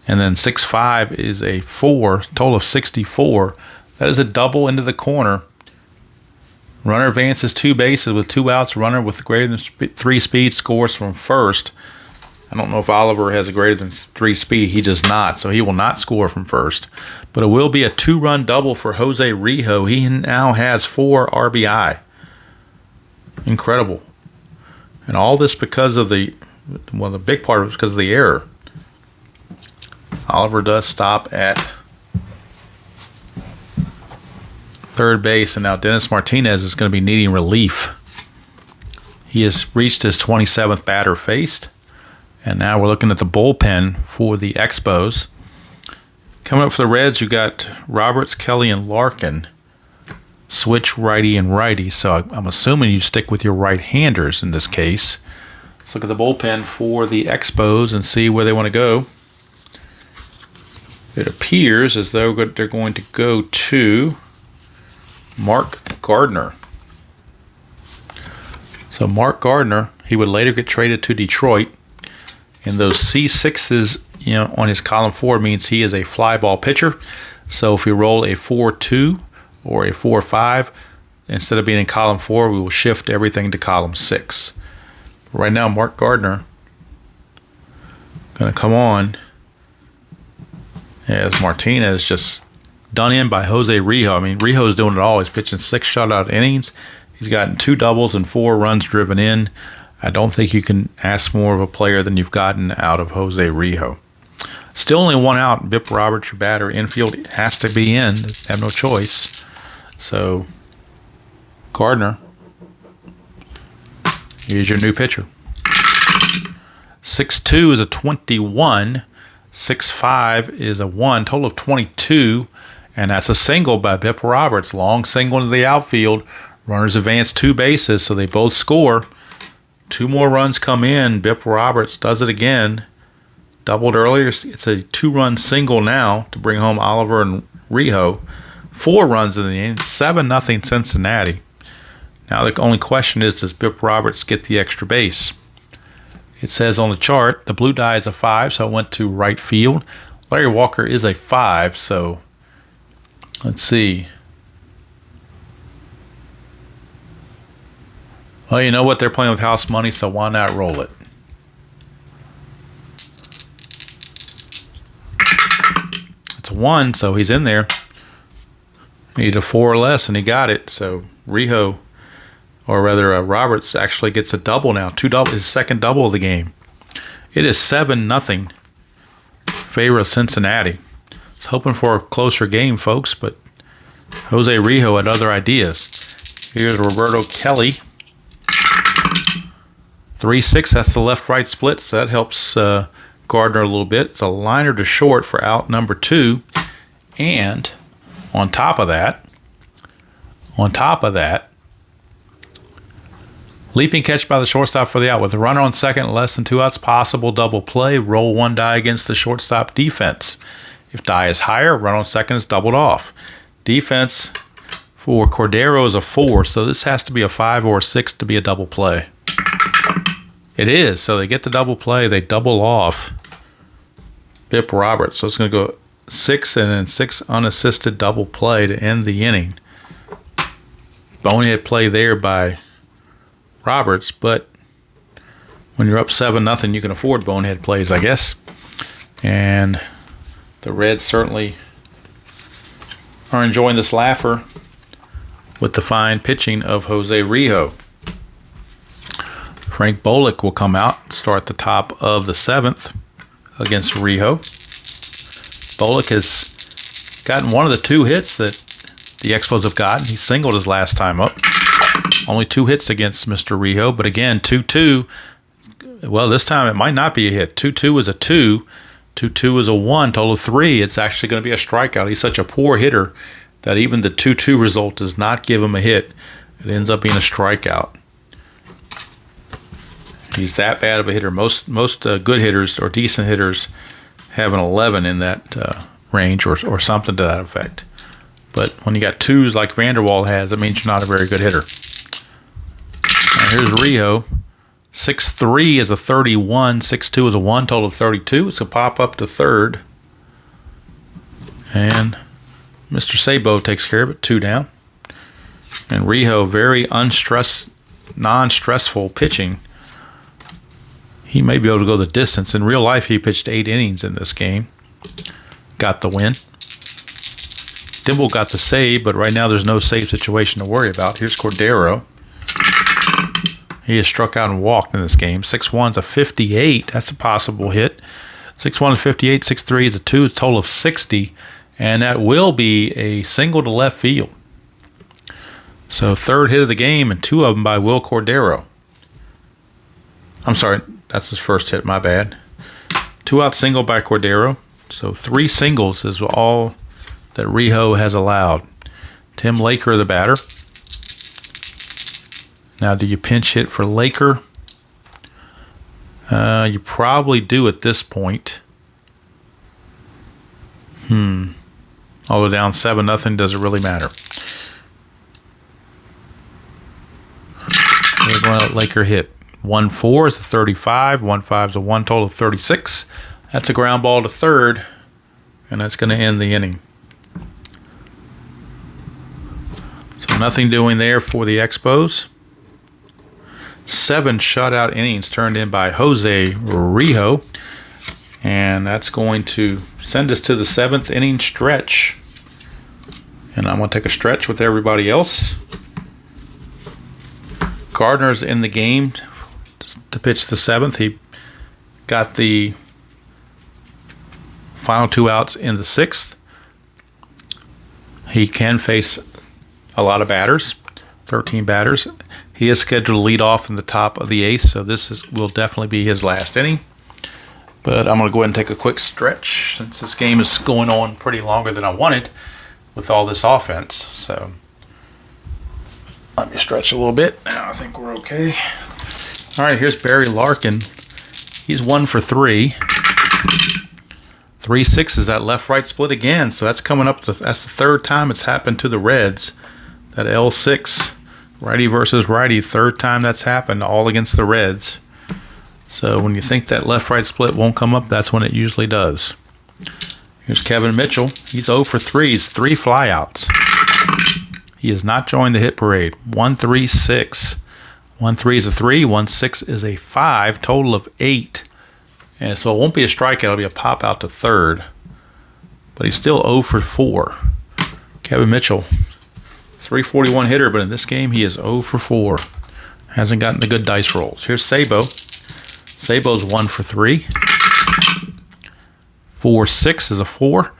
and then 6-5 is a 4, total of 64. That is a double into the corner. Runner advances 2 bases with 2 outs. Runner with greater than 3 speed scores from first. I don't know if Oliver has a greater than 3 speed. He does not, so he will not score from first. But it will be a 2-run double for Jose Rijo. He now has 4 RBI. Incredible. And all this because of the big part of it is because of the error. Oliver does stop at third base, and now Dennis Martinez is going to be needing relief. He has reached his 27th batter faced, and now we're looking at the bullpen for the Expos. Coming up for the Reds, you got Roberts, Kelly, and Larkin. Switch righty and righty, so I'm assuming you stick with your right-handers in this case. Let's look at the bullpen for the Expos and see where they want to go. It appears as though they're going to go to Mark Gardner. So Mark Gardner, he would later get traded to Detroit. And those C6s, on his column 4 means he is a fly ball pitcher. So if we roll a 4-2 or a 4-5, instead of being in column 4, we will shift everything to column 6. Right now, Mark Gardner going to come on as Martinez just done in by Jose Rijo. I mean, Rijo's doing it all. He's pitching 6 shutout innings. He's gotten 2 doubles and 4 runs driven in. I don't think you can ask more of a player than you've gotten out of Jose Rijo. Still only 1 out. Bip Roberts, your batter, infield has to be in. Have no choice. So, Gardner, here's your new pitcher. 6-2 is a 21. 6-5 is a 1. Total of 22. And that's a single by Bip Roberts. Long single into the outfield. Runners advance 2 bases, so they both score. 2 more runs come in. Bip Roberts does it again. Doubled earlier. It's a 2-run single now to bring home Oliver and Rijo. 4 runs in the inning. 7-0 Cincinnati. Now the only question is, does Bip Roberts get the extra base? It says on the chart, the blue die is a 5, so it went to right field. Larry Walker is a 5, so let's see. Well, you know what? They're playing with house money, so why not roll it? It's a 1, so he's in there. Needed a 4 or less, and he got it. So Rijo, or rather Roberts, actually gets a double now. 2 double, his second double of the game. It is 7-0 favor of Cincinnati. I was hoping for a closer game, folks, but Jose Rijo had other ideas. Here's Roberto Kelly. 3-6, that's the left-right split, so that helps Gardner a little bit. It's a liner to short for out number 2. And on top of that, leaping catch by the shortstop for the out. With a runner on second and less than 2 outs, possible double play. Roll 1 die against the shortstop defense. If die is higher, run on second is doubled off. Defense for Cordero is a 4, so this has to be a 5 or a 6 to be a double play. It is, so they get the double play. They double off Bip Roberts. So it's going to go 6 and then 6 unassisted double play to end the inning. Bonehead play there by Roberts, but when you're up 7-0, you can afford bonehead plays, I guess. And the Reds certainly are enjoying this laugher with the fine pitching of Jose Rijo. Frank Bullock will come out, start the top of the 7th against Rijo. Bullock has gotten one of the 2 hits that the Expos have gotten. He singled his last time up. Only 2 hits against Mr. Rijo, but again, 2-2. Well, this time it might not be a hit. 2-2 is a 2. 2-2 is a 1. Total of 3. It's actually going to be a strikeout. He's such a poor hitter that even the 2-2 result does not give him a hit. It ends up being a strikeout. He's that bad of a hitter. Most good hitters or decent hitters have an 11 in that range or something to that effect. But when you got 2s like Vanderwall has, that means you're not a very good hitter. Now here's Rijo. 6'3" is a 31. 6'2" is a 1. Total of 32. It's a pop up to third. And Mr. Sabo takes care of it. 2 down. And Rijo, very non-stressful pitching. He may be able to go the distance. In real life, he pitched 8 innings in this game. Got the win. Dimble got the save, but right now there's no save situation to worry about. Here's Cordero. He has struck out and walked in this game. 6-1's a 58. That's a possible hit. 6-1 is 58. 6-3 is a 2. It's a total of 60. And that will be a single to left field. So 3rd hit of the game, and 2 of them by Will Cordero. I'm sorry, that's his first hit, my bad. 2-out single by Cordero. So 3 singles is all that Rijo has allowed. Tim Laker, the batter. Now, do you pinch hit for Laker? You probably do at this point. Although down 7-0, does it really matter? We're going to let Laker hit. 1-4 is a 35. 1-5 is a 1. Total of 36. That's a ground ball to third, and that's going to end the inning. So nothing doing there for the Expos. 7 shutout innings turned in by Jose Rijo. And that's going to send us to the 7th inning stretch. And I'm going to take a stretch with everybody else. Gardner's in the game to pitch the 7th. He got the final 2 outs in the 6th. He can face a lot of batters, 13 batters. He is scheduled to lead off in the top of the 8th, so will definitely be his last inning. But I'm going to go ahead and take a quick stretch since this game is going on pretty longer than I wanted with all this offense. So Let me stretch a little bit. Now I think we're okay. All right, here's Barry Larkin. He's 1 for 3. 3-6 is that left-right split again. So that's coming up. That's the third time it's happened to the Reds. That L6, righty versus righty, third time that's happened, all against the Reds. So when you think that left-right split won't come up, that's when it usually does. Here's Kevin Mitchell. He's 0 for 3. He's 3 flyouts. He has not joined the hit parade. 1-3-6. 1-3 is a 3. 1-6 is a 5. Total of 8. And so it won't be a strikeout. It'll be a pop out to third. But he's still 0 for 4. Kevin Mitchell, 341 hitter, but in this game he is 0 for 4. Hasn't gotten the good dice rolls. Here's Sabo. Sabo's 1 for 3. 4-6 is a 4.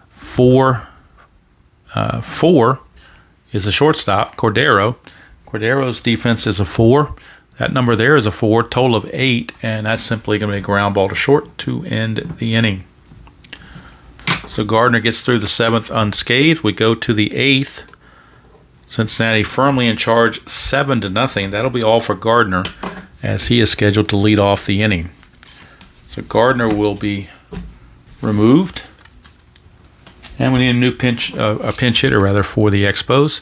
4 is a shortstop, Cordero's defense is a 4. That number there is a 4, total of 8, and that's simply going to be a ground ball to short to end the inning. So Gardner gets through the 7th unscathed. We go to the 8th. Cincinnati firmly in charge, 7-0. That'll be all for Gardner, as he is scheduled to lead off the inning. So Gardner will be removed. And we need a new pinch hitter for the Expos.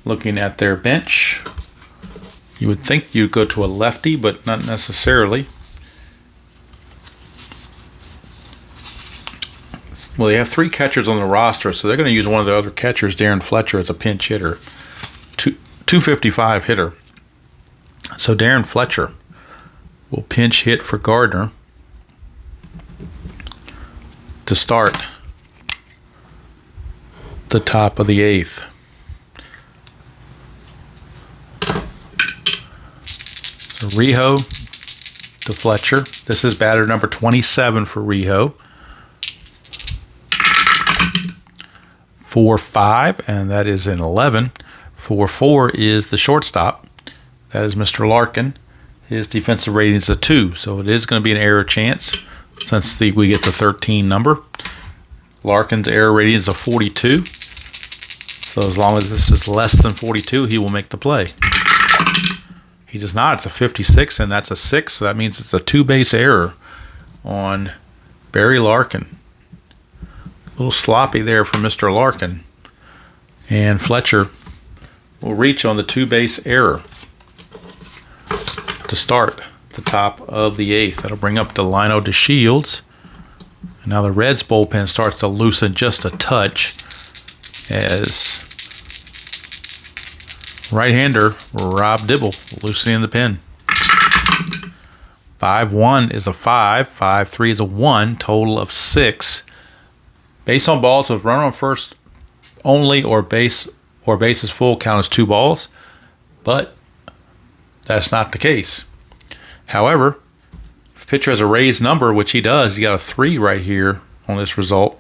Looking at their bench, you would think you'd go to a lefty, but not necessarily. Well, they have 3 catchers on the roster, so they're going to use one of the other catchers, Darren Fletcher, as a pinch hitter. 255 hitter. So Darren Fletcher will pinch hit for Gardner to start the top of the 8th. So Rijo to Fletcher. This is batter number 27 for Rijo. 4-5, and that is an 11. 4-4 is the shortstop. That is Mr. Larkin. His defensive rating is a 2, so it is going to be an error chance since we get the 13 number. Larkin's error rating is a 42. So as long as this is less than 42, he will make the play. He does not. It's a 56, and that's a 6, so that means it's a 2-base error on Barry Larkin. A little sloppy there for Mr. Larkin. And Fletcher will reach on the 2-base error to start the top of the 8th. That'll bring up Delino DeShields. And now the Reds bullpen starts to loosen just a touch as right-hander Rob Dibble loosening the pin. 5-1 is a 5. 5-3 is a 1. Total of 6. Base on balls with runner on first only or bases full count as 2 balls, but that's not the case. However, if the pitcher has a raised number, which he does, he got a 3 right here on this result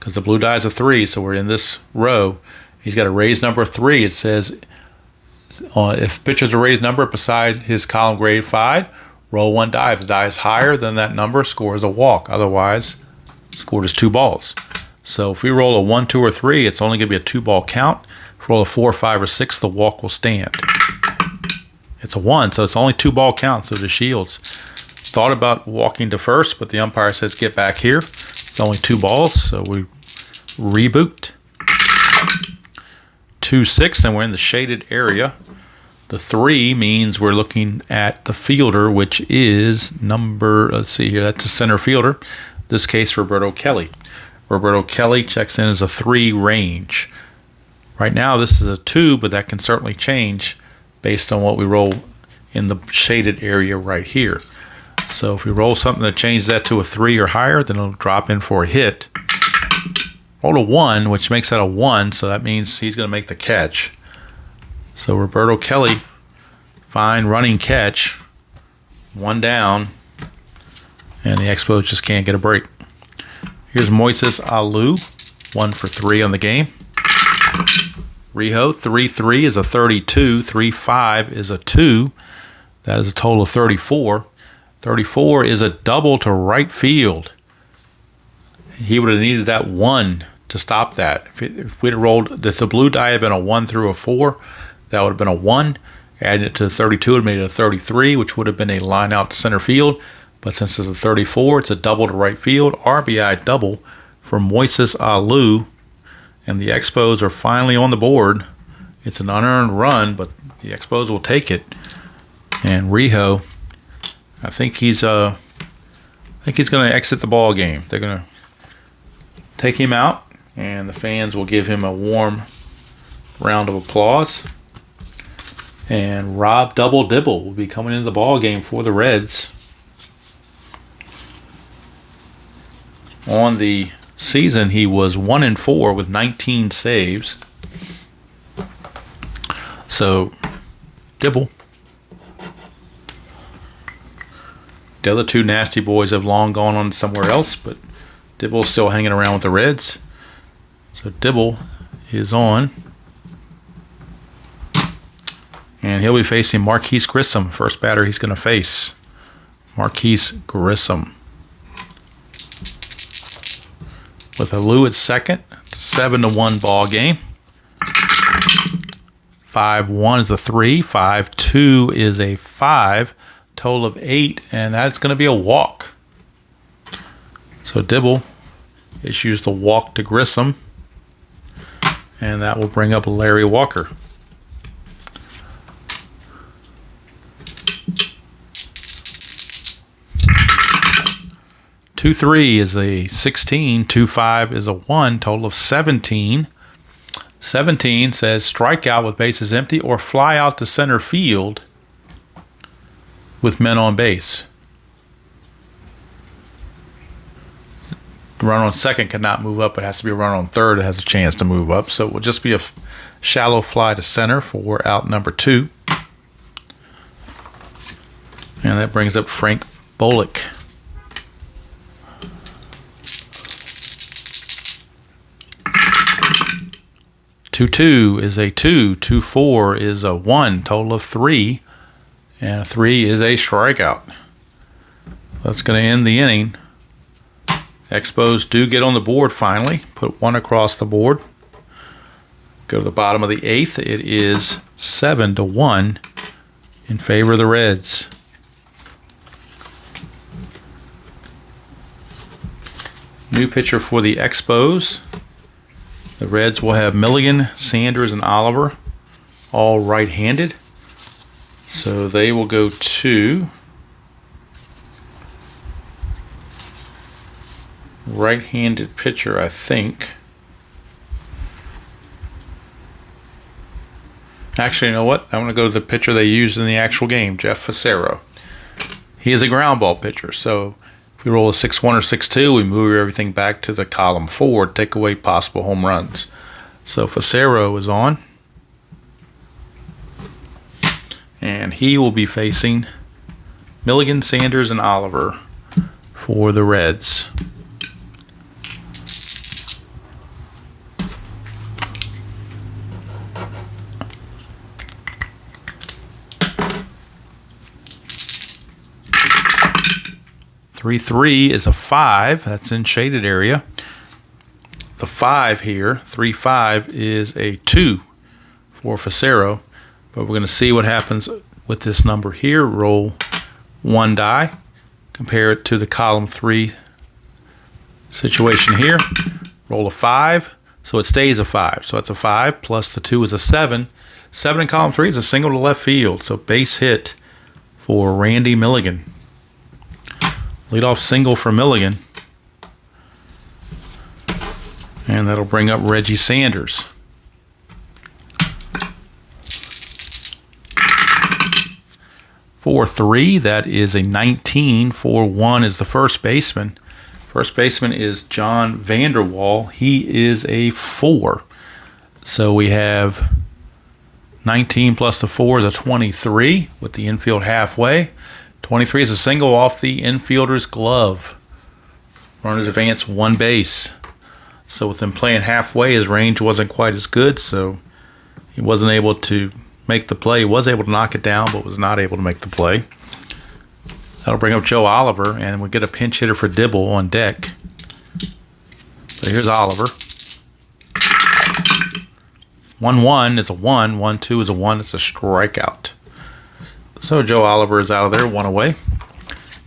because the blue die is a 3, so we're in this row. He's got a raised number of 3. It says if the pitcher has a raised number beside his column grade 5, roll 1 die. If the die is higher than that number, scores a walk. Otherwise, scored as 2 balls. So if we roll a 1, 2, or 3, it's only going to be a 2-ball count. If we roll a 4, 5, or 6, the walk will stand. It's a 1, so it's only 2-ball count. So DeShields thought about walking to first, but the umpire says get back here. It's only 2 balls, so we reboot. 2-6, and we're in the shaded area. The 3 means we're looking at the fielder, which is number, let's see here, that's a center fielder. In this case, Roberto Kelly. Roberto Kelly checks in as a 3 range. Right now, this is a 2, but that can certainly change based on what we roll in the shaded area right here. So if we roll something that changes that to a 3 or higher, then it'll drop in for a hit. Roll a 1, which makes that a 1, so that means he's going to make the catch. So Roberto Kelly, fine running catch, 1 down, and the Expos just can't get a break. Here's Moises Alou, 1 for 3 on the game. Rijo, 3-3 is a 32. 3-5 is a 2. That is a total of 34. 34 is a double to right field. He would have needed that 1 to stop that. If we'd have rolled, if the blue die had been a 1 through a 4, That would have been a 1. Adding it to the 32 would have made it a 33, which would have been a line out to center field. But since it's a 34, it's a double to right field. RBI double for Moises Alou. And the Expos are finally on the board. It's an unearned run, but the Expos will take it. And Rijo, I think he's going to exit the ball game. They're going to take him out, and the fans will give him a warm round of applause. And Rob Double Dibble will be coming into the ball game for the Reds. On the season, he was 1-4 with 19 saves. So, Dibble. The other two nasty boys have long gone on somewhere else, but Dibble's still hanging around with the Reds. So Dibble is on. And he'll be facing Marquise Grissom. First batter he's going to face. Marquise Grissom. With Alou at second. It's a 7-1 ball game. 5-1 is a 3. 5-2 is a 5. Total of 8. And that's going to be a walk. So Dibble issues the walk to Grissom. And that will bring up Larry Walker. 2-3 is a 16. 2-5 is a 1. Total of 17. 17 says strikeout with bases empty or fly out to center field with men on base. The run on second cannot move up. It has to be a run on third that has a chance to move up. So it will just be a shallow fly to center for out number 2. And that brings up Frank Bullock. 2-2 is a 2. 2-4 is a 1. Total of 3. And a 3 is a strikeout. That's going to end the inning. Expos do get on the board finally. Put 1 across the board. Go to the bottom of the 8th. It is 7-1 in favor of the Reds. New pitcher for the Expos. The Reds will have Milligan, Sanders, and Oliver, all right-handed. So they will go to right-handed pitcher, I think. Actually, you know what? I'm going to go to the pitcher they used in the actual game, Jeff Facero. He is a ground ball pitcher, so if we roll a 6-1 or 6-2, we move everything back to the column 4 to take away possible home runs. So Facero is on. And he will be facing Milligan, Sanders, and Oliver for the Reds. Three 3 is a 5. That's in shaded area. The 5 here, 3-5, is a 2 for Facero. But we're going to see what happens with this number here. Roll 1 die. Compare it to the column 3 situation here. Roll a 5. So it stays a 5. So it's a 5 plus the 2 is a 7. 7 in column 3 is a single to left field. So base hit for Randy Milligan. Leadoff single for Milligan. And that'll bring up Reggie Sanders. 4-3, that is a 19. 4-1 is the first baseman. First baseman is John Vanderwall. He is a 4. So we have 19 plus the 4 is a 23 with the infield halfway. 23 is a single off the infielder's glove. Runners advance 1 base. So with him playing halfway, his range wasn't quite as good, so he wasn't able to make the play. He was able to knock it down, but was not able to make the play. That'll bring up Joe Oliver, and we'll get a pinch hitter for Dibble on deck. So here's Oliver. 1-1 is a 1. 1-2 is a 1. It's a strikeout. So Joe Oliver is out of there, 1 away.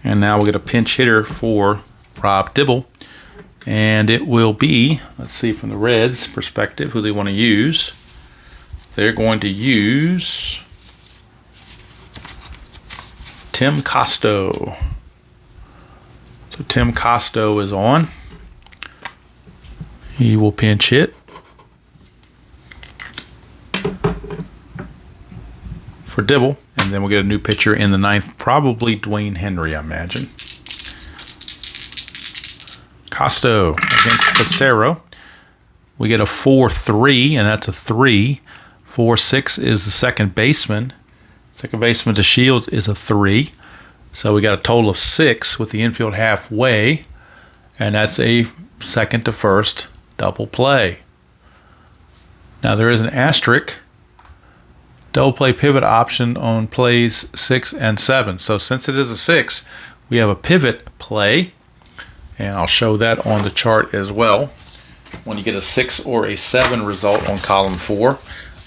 And now we'll get a pinch hitter for Rob Dibble. And it will be, let's see from the Reds' perspective, who they want to use. They're going to use Tim Costo. So Tim Costo is on. He will pinch hit. For Dibble, and then we'll get a new pitcher in the 9th, probably Dwayne Henry, I imagine. Costo against Facero. We get a 4-3, and that's a 3. 4-6 is the second baseman. Second baseman to Shields is a 3. So we got a total of 6 with the infield halfway, and that's a second to first double play. Now there is an asterisk. Double play pivot option on plays 6 and 7. So since it is a 6, we have a pivot play, and I'll show that on the chart as well. When you get a 6 or a 7 result on column 4,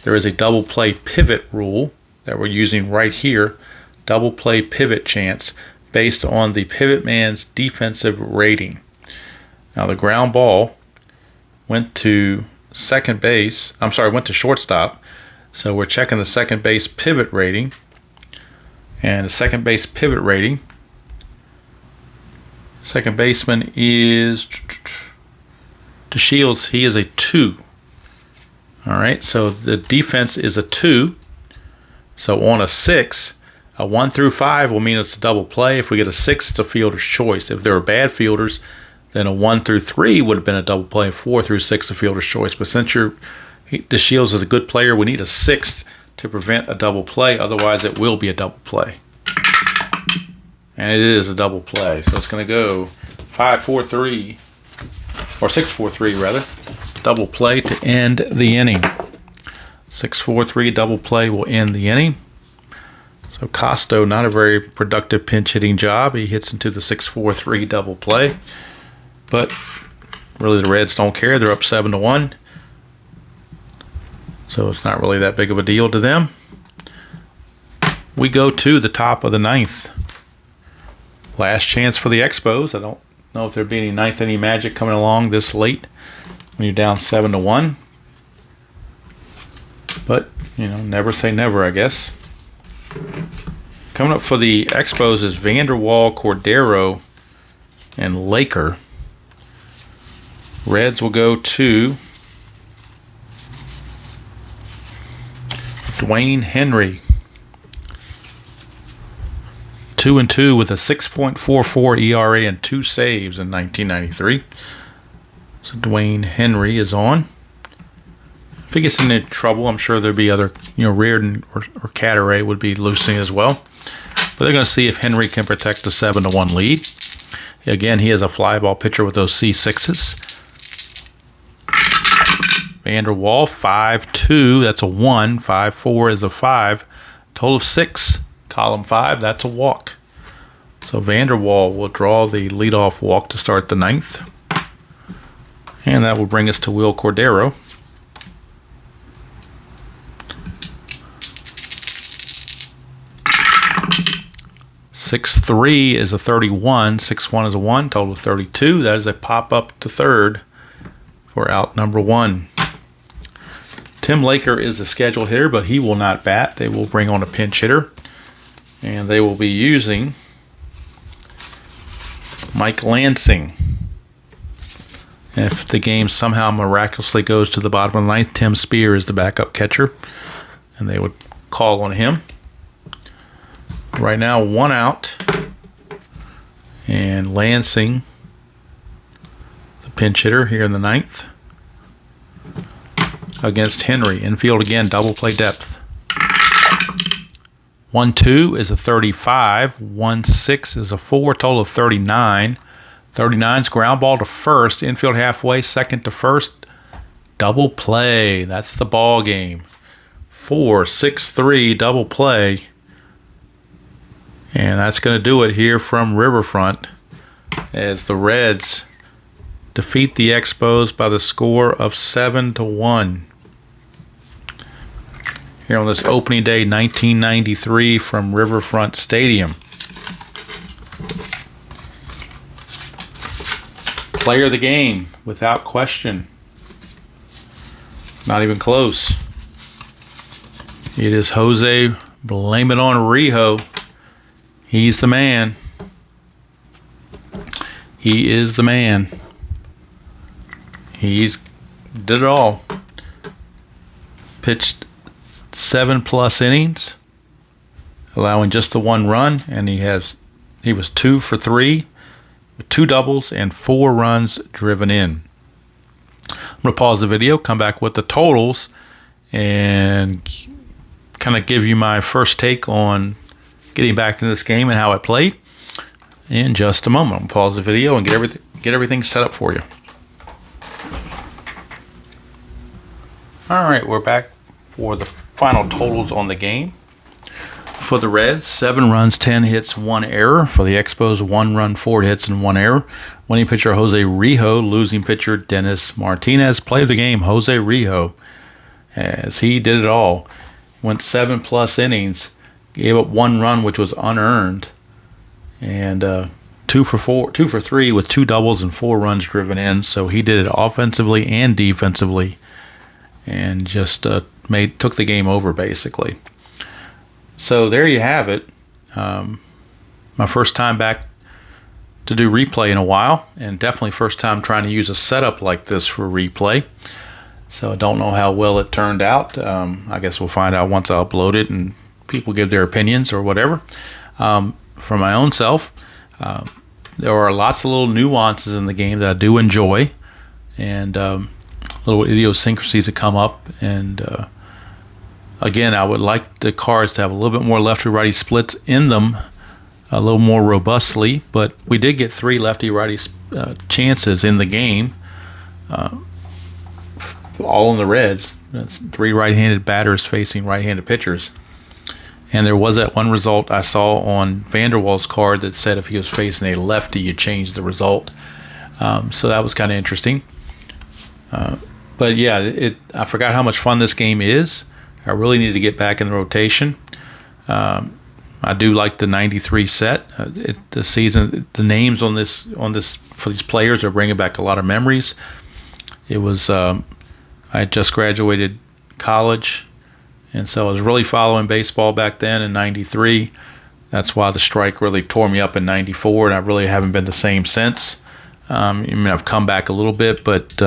there is a double play pivot rule that we're using right here. Double play pivot chance based on the pivot man's defensive rating. Now the ground ball went to went to shortstop. So we're checking the second base pivot rating. And the second base pivot rating, second baseman is to Shields, he is a 2. All right, so the defense is a 2. So on a 6, a 1 through 5 will mean it's a double play. If we get a 6, it's a fielder's choice. If there are bad fielders, then a 1 through 3 would have been a double play. 4 through 6, a fielder's choice. But since the Shields is a good player, we need a 6th to prevent a double play. Otherwise, it will be a double play. And it is a double play. So it's going to go 5-4-3, or 6-4-3 rather. Double play to end the inning. 6-4-3 double play will end the inning. So Costo, not a very productive pinch hitting job. He hits into the 6-4-3 double play. But really the Reds don't care. They're up 7-1. So it's not really that big of a deal to them. We go to the top of the 9th. Last chance for the Expos. I don't know if there'd be any 9th inning magic coming along this late when you're down 7-1. But, never say never, I guess. Coming up for the Expos is Vanderwall, Cordero, and Laker. Reds will go to Dwayne Henry. 2-2 with a 6.44 ERA and 2 saves in 1993. So Dwayne Henry is on. If he gets into trouble, I'm sure there'd be other, Reardon or Cataray would be losing as well. But they're going to see if Henry can protect the 7-1 lead. Again, he is a fly ball pitcher with those C6s. Vanderwall, 5-2, that's a 1. 5-4 is a 5. Total of 6. Column 5, that's a walk. So Vanderwall will draw the leadoff walk to start the 9th. And that will bring us to Will Cordero. (6-3) is a 31. 6-1 is a 1. Total of 32. That is a pop up to third for out number 1. Tim Laker is the scheduled hitter, but he will not bat. They will bring on a pinch hitter. And they will be using Mike Lansing. If the game somehow miraculously goes to the bottom of the 9th, Tim Spear is the backup catcher. And they would call on him. Right now, 1 out. And Lansing, the pinch hitter here in the 9th. Against Henry. Infield again, double play depth. 1-2 is a 35. 1-6 is a 4. Total of 39. 39's ground ball to first. Infield halfway, second to first. Double play. That's the ball game. 4-6-3 double play. And that's going to do it here from Riverfront as the Reds defeat the Expos by the score of 7-1. here on this opening day, 1993, from Riverfront Stadium. Player of the game, without question. Not even close. It is Jose, blame it on Rijo. He's the man. He is the man. He's did it all. Pitched 7+ innings, allowing just the 1 run, and he was 2 for 3 with 2 doubles and 4 runs driven in. I'm going to pause the video, come back with the totals, and kind of give you my first take on getting back into this game and how it played in just a moment. I'm going to pause the video and get everything set up for you. All right, we're back for the final totals on the game. For the Reds, 7 runs, 10 hits, 1 error. For the Expos, 1 run, 4 hits, and 1 error. Winning pitcher Jose Rijo, losing pitcher Dennis Martinez. Play of the game, Jose Rijo, as he did it all. Went 7+ innings, gave up 1 run, which was unearned, and 2 for 3 with 2 doubles and 4 runs driven in. So he did it offensively and defensively, and just took the game over basically. So there you have it. My first time back to do replay in a while, and definitely first time trying to use a setup like this for replay. So I don't know how well it turned out. I guess we'll find out once I upload it and people give their opinions or whatever. For my own self, there are lots of little nuances in the game that I do enjoy, and little idiosyncrasies that come up. And again, I would like the cards to have a little bit more lefty-righty splits in them, a little more robustly, but we did get 3 lefty-righty chances in the game, all in the Reds. That's 3 right-handed batters facing right-handed pitchers. And there was that one result I saw on Vanderwall's card that said if he was facing a lefty, you change the result. So that was kind of interesting. But yeah, I forgot how much fun this game is. I really need to get back in the rotation. I do like the 93 set. The season, the names on this for these players are bringing back a lot of memories. It was I had just graduated college, and so I was really following baseball back then in 93. That's why the strike really tore me up in 94, and I really haven't been the same since. I mean, I've come back a little bit, but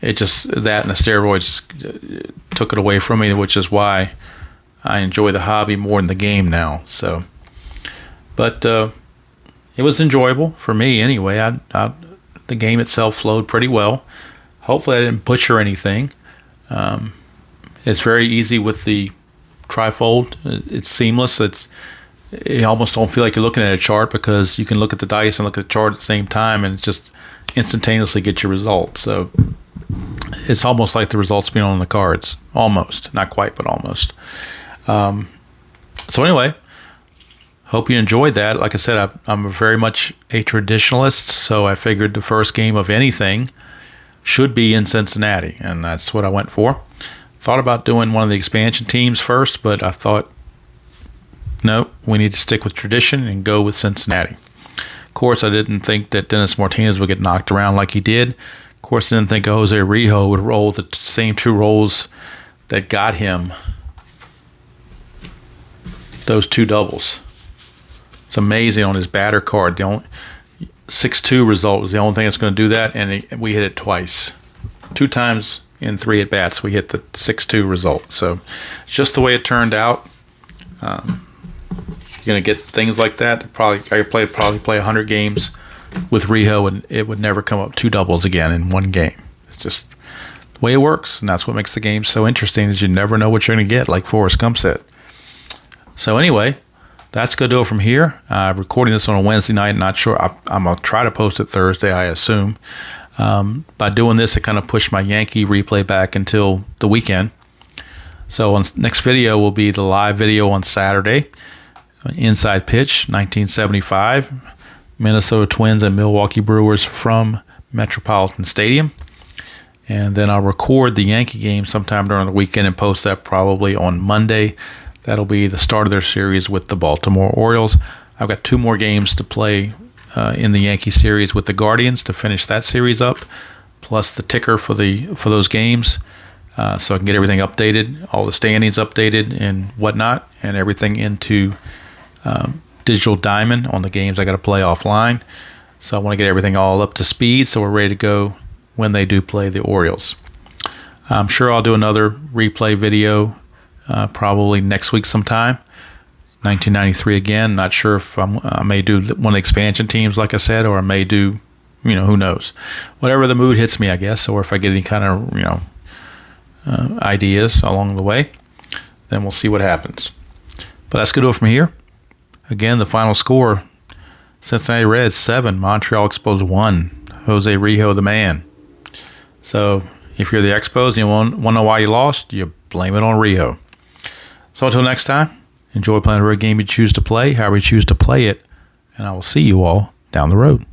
it just, that and the steroids took it away from me, which is why I enjoy the hobby more than the game now. So, but it was enjoyable for me anyway. The game itself flowed pretty well. Hopefully I didn't butcher anything. It's very easy with the trifold. It's seamless. You almost don't feel like you're looking at a chart, because you can look at the dice and look at the chart at the same time and just instantaneously get your results. So it's almost like the results being on the cards. Almost. Not quite, but almost. So anyway, hope you enjoyed that. Like I said, I'm very much a traditionalist, so I figured the first game of anything should be in Cincinnati, and that's what I went for. Thought about doing one of the expansion teams first, but I thought, no, we need to stick with tradition and go with Cincinnati. Of course, I didn't think that Dennis Martinez would get knocked around like he did. Of course, I didn't think Jose Rijo would roll the same 2 rolls that got him those 2 doubles. It's amazing on his batter card. The only 6-2 result was the only thing that's going to do that, and we hit it twice. 2 times in 3 at-bats, we hit the 6-2 result. So it's just the way it turned out. You're going to get things like that. I could probably play 100 games with Rijo, and it would never come up 2 doubles again in one game. It's just the way it works, and that's what makes the game so interesting, is you never know what you're going to get, like Forrest Gump said. So anyway, that's going to do it from here. I'm recording this on a Wednesday night. Not sure. I'm going to try to post it Thursday, I assume. By doing this, it kind of pushed my Yankee replay back until the weekend. So next video will be the live video on Saturday. Inside pitch, 1975. Minnesota Twins and Milwaukee Brewers from Metropolitan Stadium. And then I'll record the Yankee game sometime during the weekend and post that probably on Monday. That'll be the start of their series with the Baltimore Orioles. I've got 2 more games to play in the Yankee series with the Guardians to finish that series up, plus the ticker for those games, so I can get everything updated, all the standings updated and whatnot, and everything into Digital Diamond on the games I got to play offline. So I want to get everything all up to speed so we're ready to go when they do play the Orioles. I'm sure I'll do another replay video probably next week sometime. 1993 again. Not sure if I may do one of the expansion teams, like I said, or I may do, who knows. Whatever the mood hits me, I guess, or if I get any kind of, ideas along the way, then we'll see what happens. But that's good from here. Again, the final score, Cincinnati Reds 7, Montreal Expos 1, Jose Rijo the man. So if you're the Expos and you want to know why you lost, you blame it on Rijo. So until next time, enjoy playing whatever game you choose to play, however you choose to play it, and I will see you all down the road.